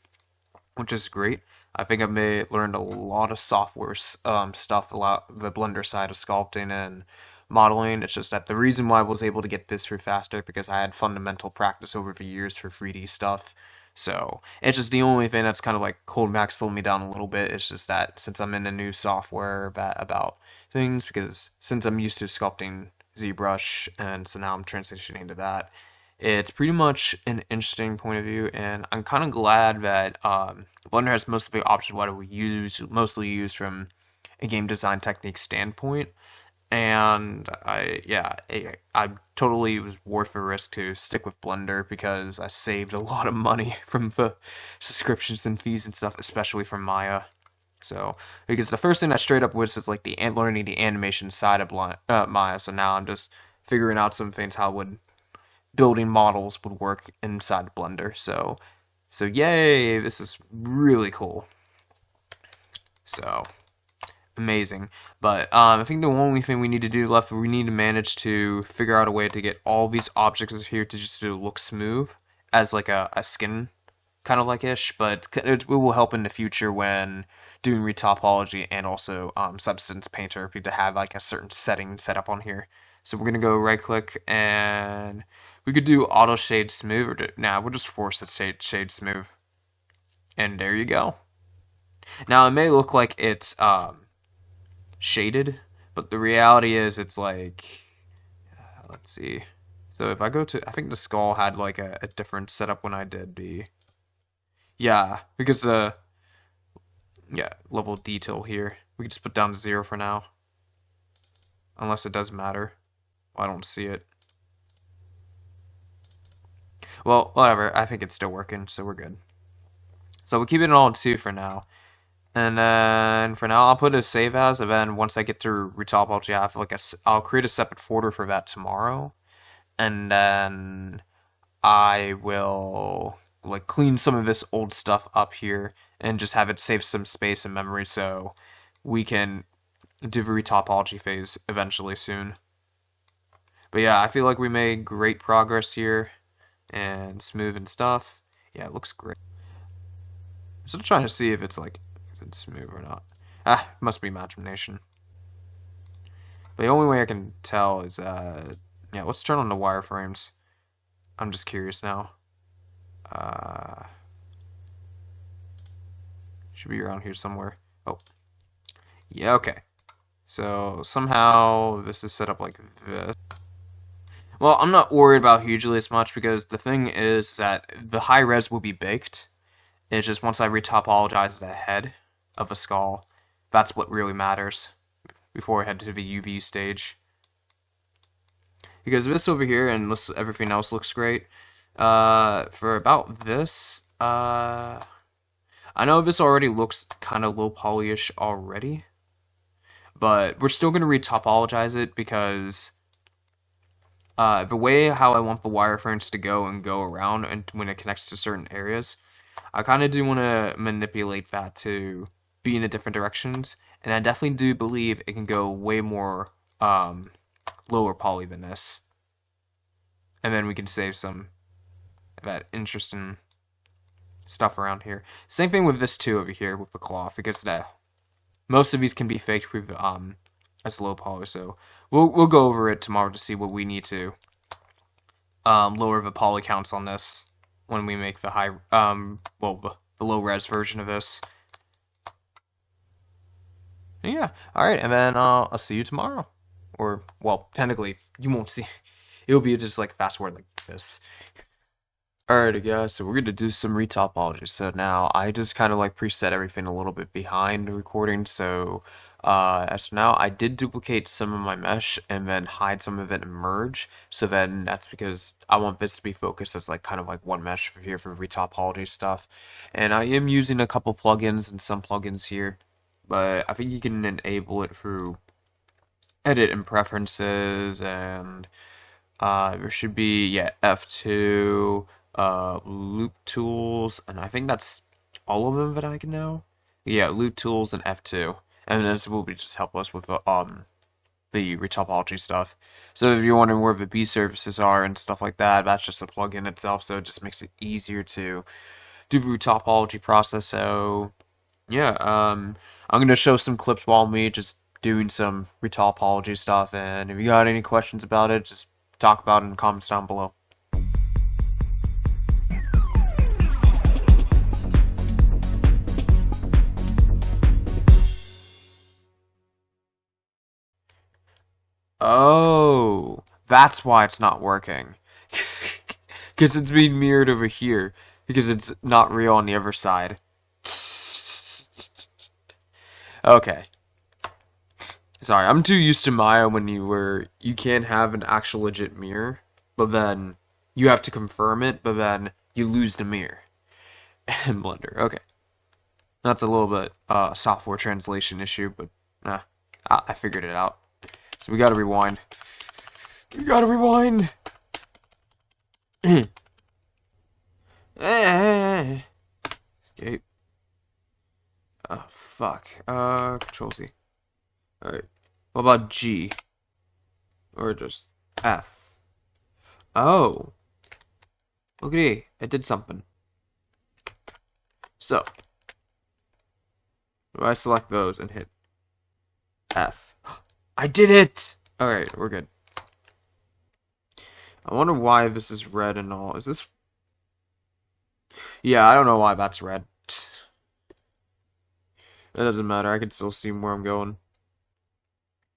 which is great. I think I've learned a lot of software stuff, a lot the Blender side of sculpting and modeling. It's just that the reason why I was able to get this through faster because I had fundamental practice over the years for 3D stuff. So it's just the only thing that's kind of like holding back, slowing me down a little bit. It's just that since I'm in a new software about things, because since I'm used to sculpting ZBrush, and so now I'm transitioning to that, it's pretty much an interesting point of view, and I'm kind of glad that Blender has most of the options what we mostly use from a game design technique standpoint. And I totally it was worth the risk to stick with Blender because I saved a lot of money from the subscriptions and fees and stuff, especially from Maya. So, because the first thing that straight up was like learning the animation side of Maya. So now I'm just figuring out some things how building models would work inside Blender. So yay! This is really cool. So. Amazing. But I think the only thing we need to do left, we need to manage to figure out a way to get all these objects here to just look smooth as like a skin kind of like ish, but it will help in the future when doing retopology and also substance painter to have like a certain setting set up on here. So we're gonna go right click and we could do auto shade smooth, or we'll just force it shade smooth, and there you go. Now it may look like it's shaded, but the reality is it's like, let's see. So if I go to, I think the skull had like a different setup when I did the, yeah, because the, yeah, level of detail here. We can just put down to 0 for now. Unless it does matter. Well, I don't see it. Well, whatever. I think it's still working, so we're good. So we'll keep it on 2 for now. And then for now, I'll put a save as, and then once I get to Retopology, I have like I'll create a separate folder for that tomorrow. And then I will like clean some of this old stuff up here and just have it save some space and memory so we can do the retopology phase eventually soon. But yeah, I feel like we made great progress here and smooth and stuff. Yeah, it looks great. I'm still trying to see if it's like, is it smooth or not? Ah, must be imagination. But the only way I can tell is, yeah, let's turn on the wireframes. I'm just curious now. Should be around here somewhere. Oh. Yeah, okay. So somehow this is set up like this. Well, I'm not worried about hugely as much because the thing is that the high res will be baked. It's just once I retopologize the head of a skull, that's what really matters before I head to the UV stage. Because this over here and everything else looks great. For about this, I know this already looks kind of low polyish already, but we're still going to retopologize it because the way how I want the wireframes to go and go around and when it connects to certain areas, I kind of do want to manipulate that to be in a different directions, and I definitely do believe it can go way more lower poly than this, and then we can save some of that interesting stuff around here. Same thing with this too over here with the cloth, because most of these can be faked with as low poly, so we'll go over it tomorrow to see what we need to lower the poly counts on this when we make the high well the low res version of this. Yeah, alright, and then I'll see you tomorrow. Or, well, technically, you won't see. It'll be just like fast forward like this. Alrighty guys, so we're gonna do some retopology. So now I just kind of like preset everything a little bit behind the recording. So as now I did duplicate some of my mesh and then hide some of it and merge. So then that's because I want this to be focused as like kind of like one mesh for here for retopology stuff. And I am using a couple plugins and some plugins here, but I think you can enable it through edit and preferences, and there should be, yeah, F2, loop tools, and I think that's all of them that I can know. Yeah, loop tools and F2, and this will just help us with the retopology stuff. So if you're wondering where the B services are and stuff like that, that's just a plugin itself, so it just makes it easier to do the retopology process. So yeah, I'm gonna show some clips while me just doing some retopology stuff, and if you got any questions about it, just talk about it in the comments down below. Oh, that's why it's not working. Because it's being mirrored over here, because it's not real on the other side. Okay. Sorry, I'm too used to Maya when you can't have an actual legit mirror, but then you have to confirm it, but then you lose the mirror in Blender. Okay. That's a little bit software translation issue, but I figured it out. So we gotta rewind. We gotta rewind! Escape. Oh, fuck. Control Z. Alright. What about G? Or just F? Oh. Look at E. I did something. So. Do I select those and hit F? I did it! Alright, we're good. I wonder why this is red and all. Is this... Yeah, I don't know why that's red. It doesn't matter, I can still see where I'm going.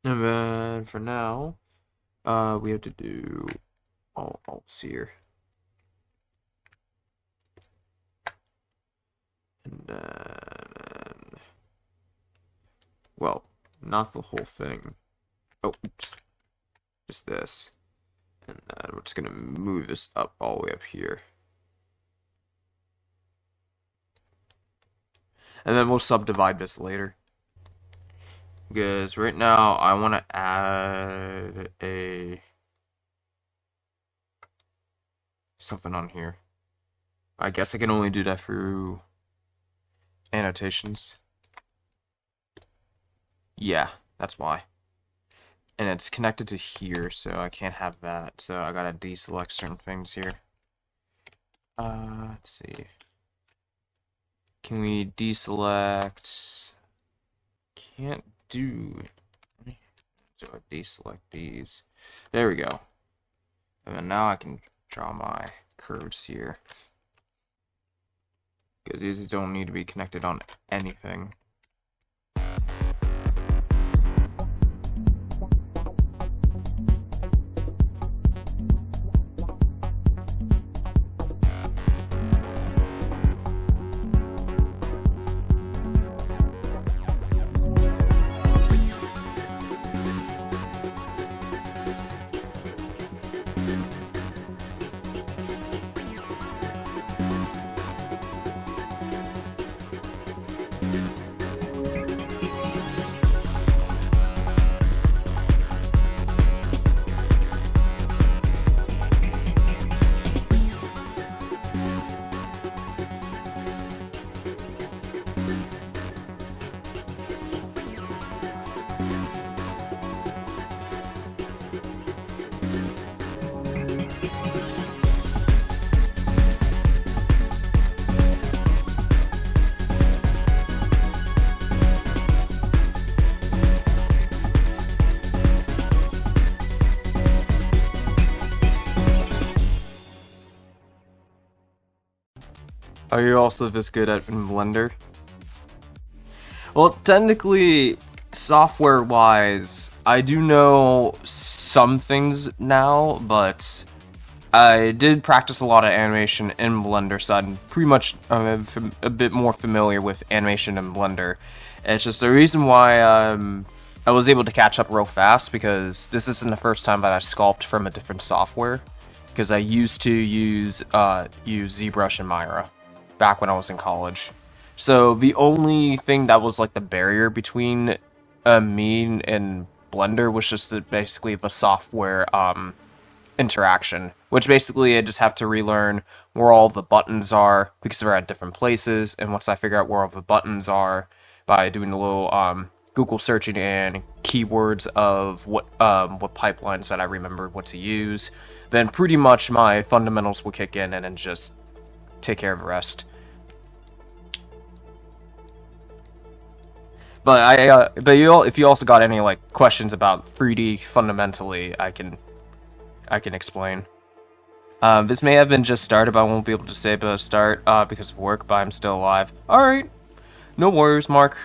And then for now, we have to do all alts here. And then, well, not the whole thing. Oh, oops. Just this. And then we're just gonna move this up all the way up here. And then we'll subdivide this later. Because right now I want to add something on here. I guess I can only do that through annotations. Yeah, that's why. And it's connected to here, so I can't have that. So I gotta deselect certain things here. Let's see. Can we deselect? Can't do. So I deselect these. There we go. And then now I can draw my curves here. Because these don't need to be connected on anything. Are you also this good at Blender? Well, technically, software-wise, I do know some things now, but I did practice a lot of animation in Blender, so I'm pretty much a bit more familiar with animation in Blender. It's just the reason why I was able to catch up real fast, because this isn't the first time that I sculpt from a different software, because I used to use ZBrush and Mira back when I was in college. So the only thing that was like the barrier between me and Blender was just basically the software interaction, which basically I just have to relearn where all the buttons are, because they're at different places. And once I figure out where all the buttons are by doing a little Google searching and keywords of what pipelines that I remember what to use, then pretty much my fundamentals will kick in and then just take care of the rest. But if you also got any like questions about 3D fundamentally, I can explain. This may have been just started, but I won't be able to say about start because of work. But I'm still alive. All right, no worries, Mark.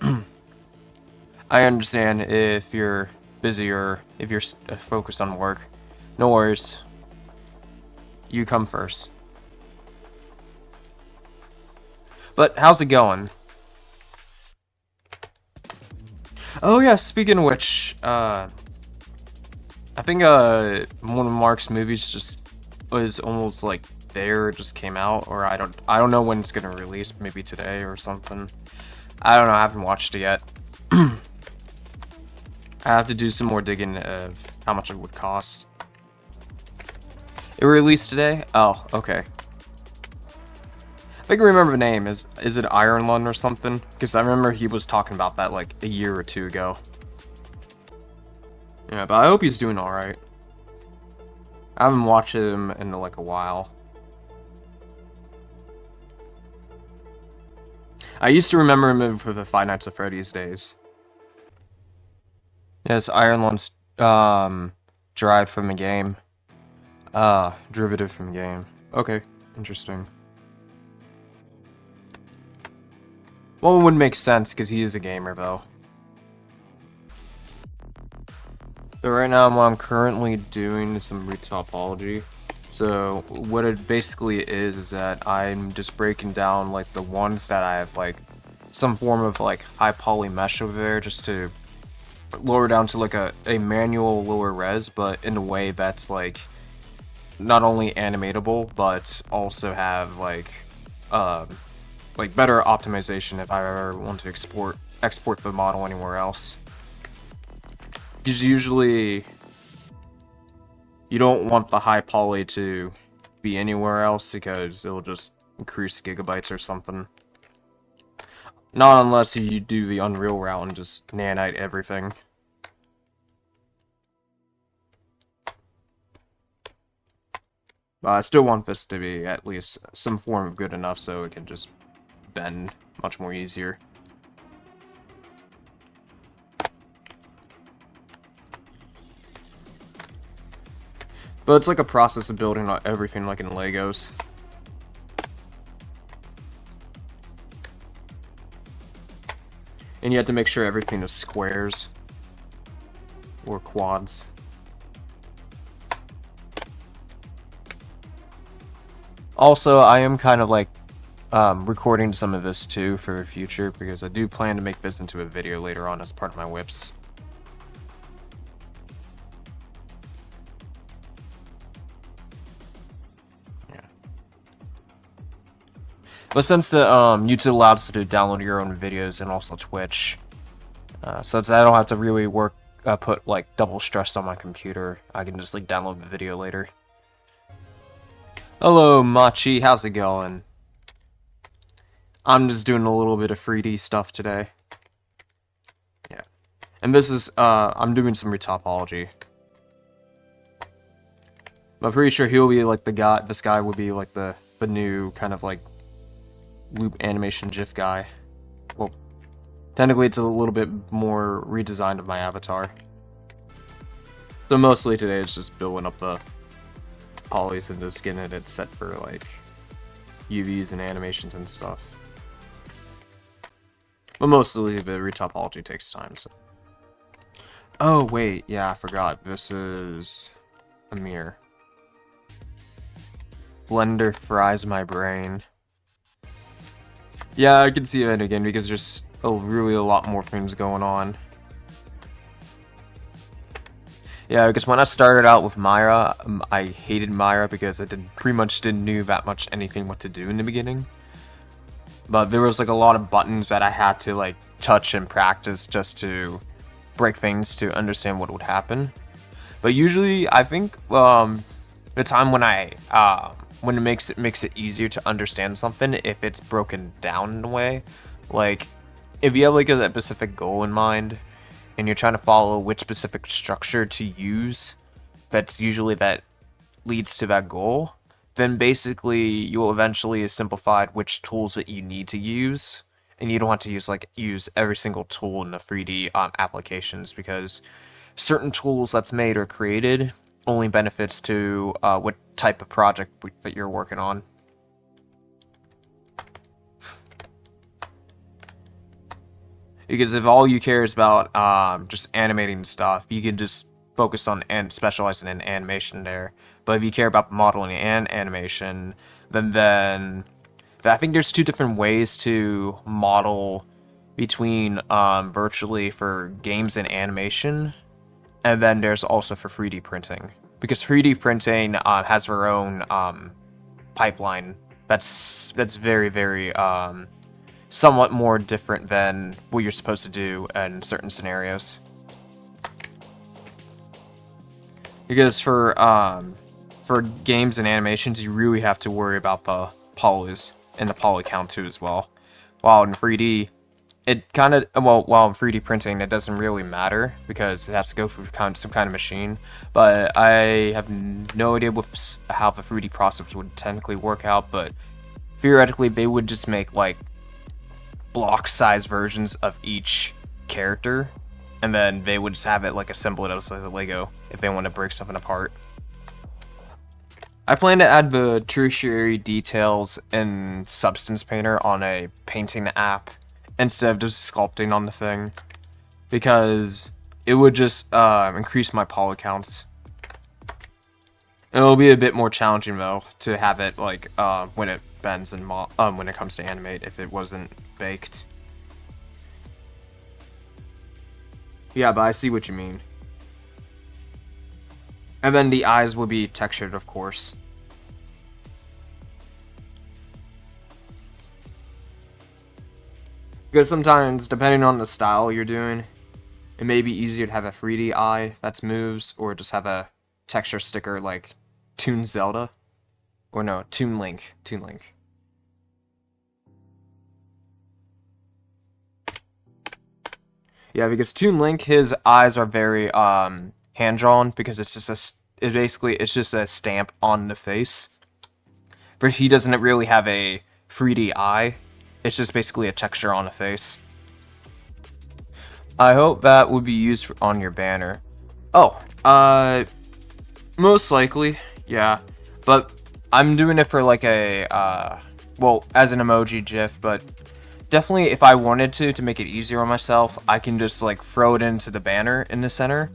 I understand if you're busy or if you're focused on work. No worries. You come first. But how's it going? Oh yeah, speaking of which, I think one of Mark's movies just was almost like there, just came out, or I don't know when it's gonna release, maybe today or something. I don't know, I haven't watched it yet. I have to do some more digging of how much it would cost. It released today? Oh, okay. I think I remember the name. Is it Iron Lung or something? Because I remember he was talking about that like a year or two ago. Yeah, but I hope he's doing alright. I haven't watched him in like a while. I used to remember him for the Five Nights at Freddy's days. Yes, Iron Lung's derived from the game. Derivative from the game. Okay, interesting. Well, it wouldn't make sense because he is a gamer, though. So right now, what I'm currently doing is some retopology. So what it basically is that I'm just breaking down like the ones that I have like some form of like high poly mesh over there, just to lower down to like a manual lower res, but in a way that's like not only animatable but also have like better optimization if I ever want to export the model anywhere else. Because usually you don't want the high poly to be anywhere else because it'll just increase gigabytes or something. Not unless you do the Unreal route and just nanite everything. But I still want this to be at least some form of good enough so it can just bend much more easier. But it's like a process of building everything like in Legos. And you have to make sure everything is squares or quads. Also, I am kind of like recording some of this too for the future because I do plan to make this into a video later on as part of my whips. But since the YouTube allows you to download your own videos and also Twitch, since I don't have to really put like double stress on my computer, I can just like download the video later. Hello Machi, how's it going? I'm just doing a little bit of 3D stuff today. Yeah, and this is I'm doing some retopology. I'm pretty sure he'll be like the guy. This guy would be like the new kind of like loop animation GIF guy. Well, technically it's a little bit more redesigned of my avatar. So mostly today it's just building up the polys and just getting it set for like UVs and animations and stuff. But mostly the retopology takes time. So. Oh wait, yeah, I forgot. This is a mirror. Blender fries my brain. Yeah, I can see that again because there's really a lot more things going on. Yeah, because when I started out with Myra, I hated Myra because I pretty much didn't know that much anything what to do in the beginning. But there was like a lot of buttons that I had to like touch and practice just to break things to understand what would happen. But usually, I think the time when it makes it easier to understand something if it's broken down in a way, like if you have like a specific goal in mind and you're trying to follow which specific structure to use that leads to that goal, then basically you will eventually simplify which tools that you need to use, and you don't have to use every single tool in the 3D applications, because certain tools that's made or created only benefits to what type of project that you're working on. Because if all you care is about just animating stuff, you can just focus on and specializing in animation there. But if you care about modeling and animation, then I think there's two different ways to model between virtually for games and animation. And then there's also for 3D printing, because 3D printing has their own pipeline that's very, very somewhat more different than what you're supposed to do in certain scenarios. Because for games and animations, you really have to worry about the polys and the poly count too as well. While in 3D, it kind of, while in 3D printing, it doesn't really matter because it has to go through some kind of machine. But I have no idea how the 3D process would technically work out, but theoretically, they would just make like block-sized versions of each character, and then they would just have it like assemble it as like a Lego if they want to break something apart. I plan to add the tertiary details in Substance Painter on a painting app instead of just sculpting on the thing, because it would just increase my poly counts. It'll be a bit more challenging though to have it like when it bends and when it comes to animate if it wasn't baked. Yeah, but I see what you mean. And then the eyes will be textured, of course. Because sometimes, depending on the style you're doing, it may be easier to have a 3D eye that moves, or just have a texture sticker like Toon Zelda. Or no, Toon Link. Toon Link. Yeah, because Toon Link, his eyes are very hand-drawn, because it's just a stamp on the face. But he doesn't really have a 3D eye. It's just basically a texture on a face. I hope that would be used on your banner. Oh, most likely, yeah. But I'm doing it for like a, well, as an emoji GIF, but definitely if I wanted to make it easier on myself, I can just like throw it into the banner in the center.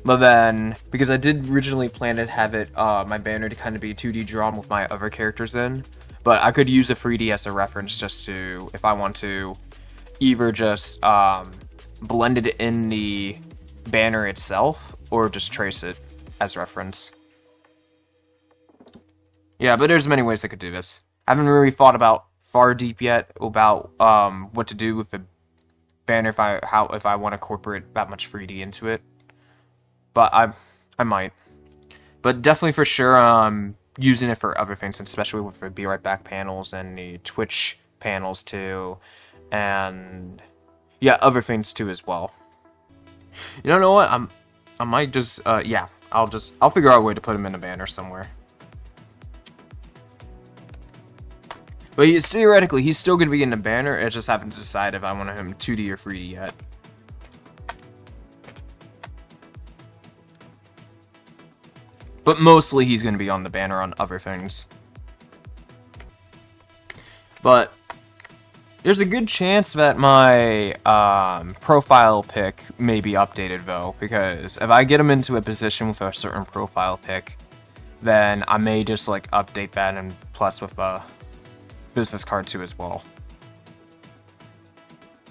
But then, because I did originally plan to have it, my banner to kind of be 2D drawn with my other characters in. But I could use a 3D as a reference just to, if I want to, either just blend it in the banner itself, or just trace it as reference. Yeah, but there's many ways I could do this. I haven't really thought about far deep yet about what to do with the banner if I want to incorporate that much 3D into it. But I might. But definitely for sure using it for other things, especially with the Be Right Back panels and the Twitch panels too, and yeah, other things too as well. You know what? I might just yeah, I'll figure out a way to put him in a banner somewhere. But theoretically, he's still going to be in the banner. I just haven't decided if I want him 2D or 3D yet. But mostly he's going to be on the banner on other things. But there's a good chance that my profile pic may be updated though, because if I get him into a position with a certain profile pic, then I may just like update that, and plus with a business card too as well.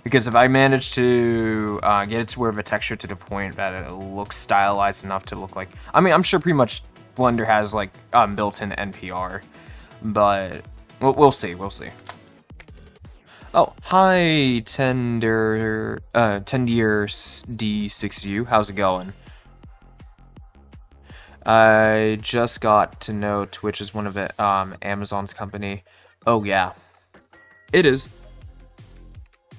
Because if I manage to get it to where the texture to the point that it looks stylized enough to look like... I mean, I'm sure pretty much Blender has, like, built-in NPR. But we'll see, we'll see. Oh, hi, Tendier D6U. How's it going? I just got to know Twitch is one of it, Amazon's company. Oh, yeah. It is.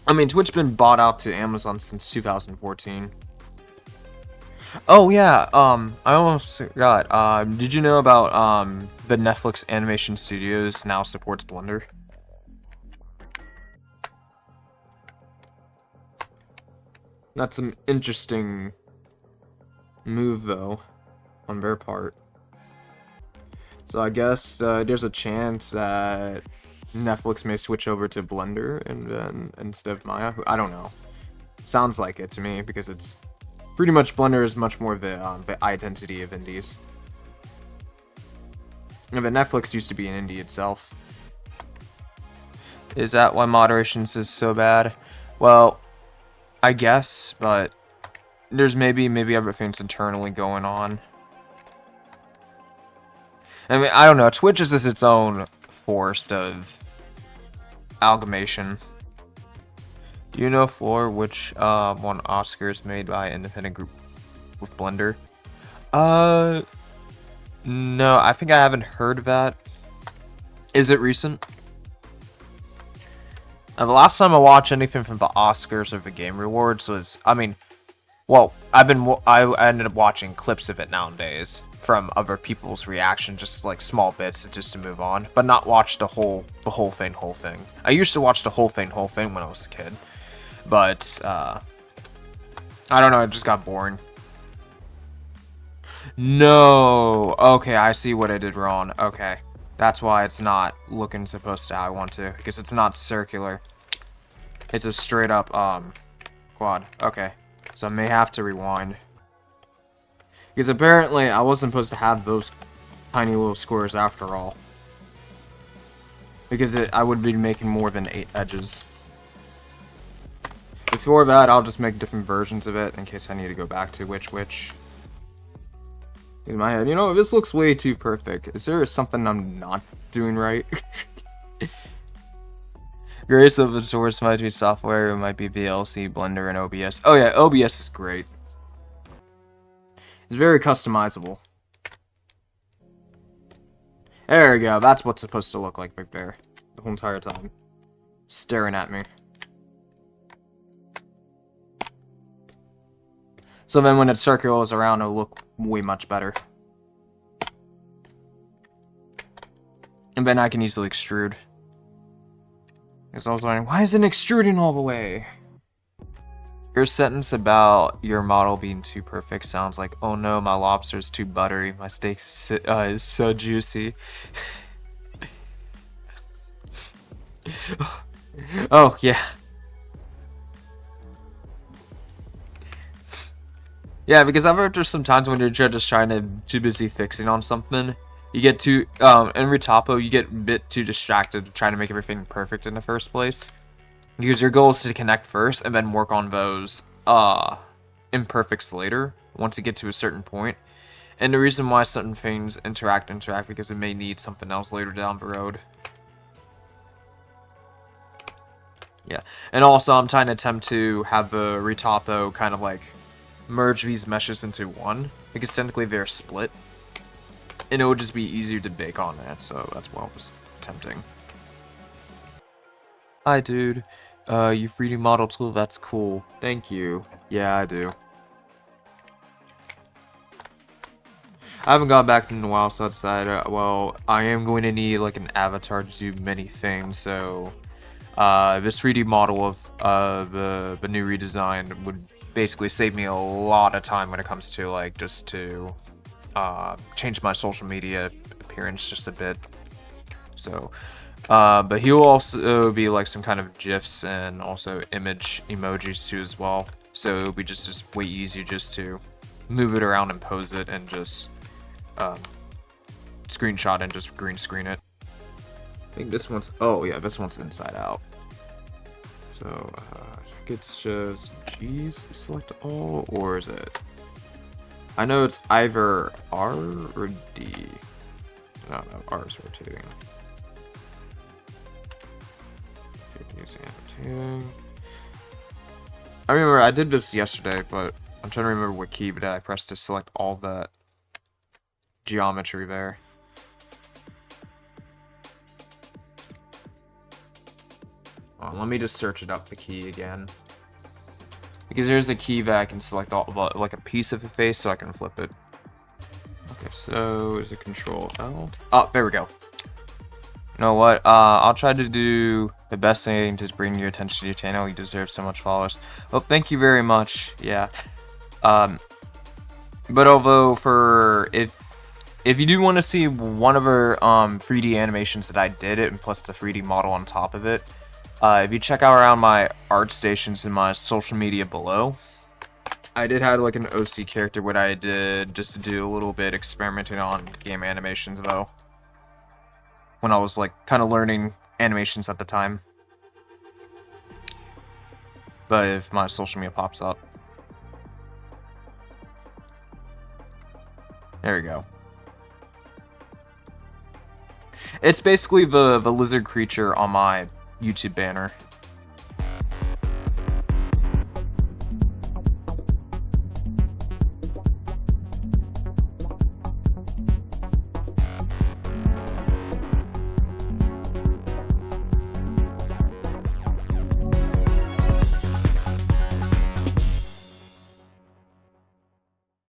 I mean, Twitch's been bought out to Amazon since 2014. Oh, yeah, I almost forgot. Did you know about, the Netflix Animation Studios now supports Blender? That's an interesting move, though, on their part. So I guess, there's a chance that Netflix may switch over to Blender and then instead of Maya. I don't know. Sounds like it to me, because it's pretty much Blender is much more the identity of indies. Yeah, but Netflix used to be an indie itself. Is that why moderations is so bad? Well, I guess, but there's maybe other things internally going on. I mean, I don't know. Twitch is just its own forest of amalgamation. Do you know for which won Oscars made by independent group with Blender? No, I think I haven't heard of that. Is it recent? The last time I watched anything from the Oscars or the Game Awards was, I mean, well, I ended up watching clips of it nowadays from other people's reaction, just like small bits, just to move on, but not watch the whole thing. I used to watch the whole thing when I was a kid, but I don't know, it just got boring. No, okay, I see what I did wrong. Okay, that's why it's not looking supposed to how I want to, because it's not circular. It's a straight up quad. Okay, so I may have to rewind. Because apparently I wasn't supposed to have those tiny little squares after all. Because I would be making more than 8 edges. Before that, I'll just make different versions of it in case I need to go back to which. In my head, you know, this looks way too perfect. Is there something I'm not doing right? Various open source might be software, it might be VLC, Blender, and OBS. Oh yeah, OBS is great. It's very customizable. There we go, that's what's supposed to look like right there. The whole entire time. Staring at me. So then when it circles around, it'll look way much better. And then I can easily extrude. Because I was wondering, why isn't it extruding all the way? Your sentence about your model being too perfect sounds like, oh no, my lobster's too buttery, my steak is so juicy. Oh, yeah. Yeah, because I've heard there's some times when you're just too busy fixing on something, you get too, in Retopo, you get a bit too distracted trying to make everything perfect in the first place. Because your goal is to connect first, and then work on those, imperfects later, once you get to a certain point. And the reason why certain things interact, because it may need something else later down the road. Yeah, and also I'm trying to attempt to have the Retopo kind of like merge these meshes into one, because technically they're split. And it would just be easier to bake on that, so that's what I was attempting. Hi dude, you 3D model tool, that's cool. Thank you. Yeah, I do. I haven't gone back in a while, so I decided, well, I am going to need like an avatar to do many things, so this 3D model of the new redesign would basically save me a lot of time when it comes to like just to change my social media appearance just a bit. So, but he will also be like some kind of GIFs and also image emojis too as well. So it'll be just way easier just to move it around and pose it and just screenshot and just green screen it. I think this one's, oh yeah, this one's inside out. So it's just G's select all, or is it? I know it's either R or D. No, R is rotating. I remember I did this yesterday, but I'm trying to remember what key that I pressed to select all that geometry there. Oh, let me just search it up, the key again. Because there's a key that I can select all, like a piece of the face, so I can flip it. Okay, so is it Control L? Oh, there we go. You know what? I'll try to do the best thing to bring your attention to your channel. You deserve so much followers. Well, thank you very much. Yeah. But although if you do want to see one of her 3D animations that I did, and plus the 3D model on top of it, if you check out around my art stations in my social media below, I did have like an OC character what I did just to do a little bit experimenting on game animations though. When I was like kind of learning animations at the time. But if my social media pops up. There we go. It's basically the lizard creature on my YouTube banner.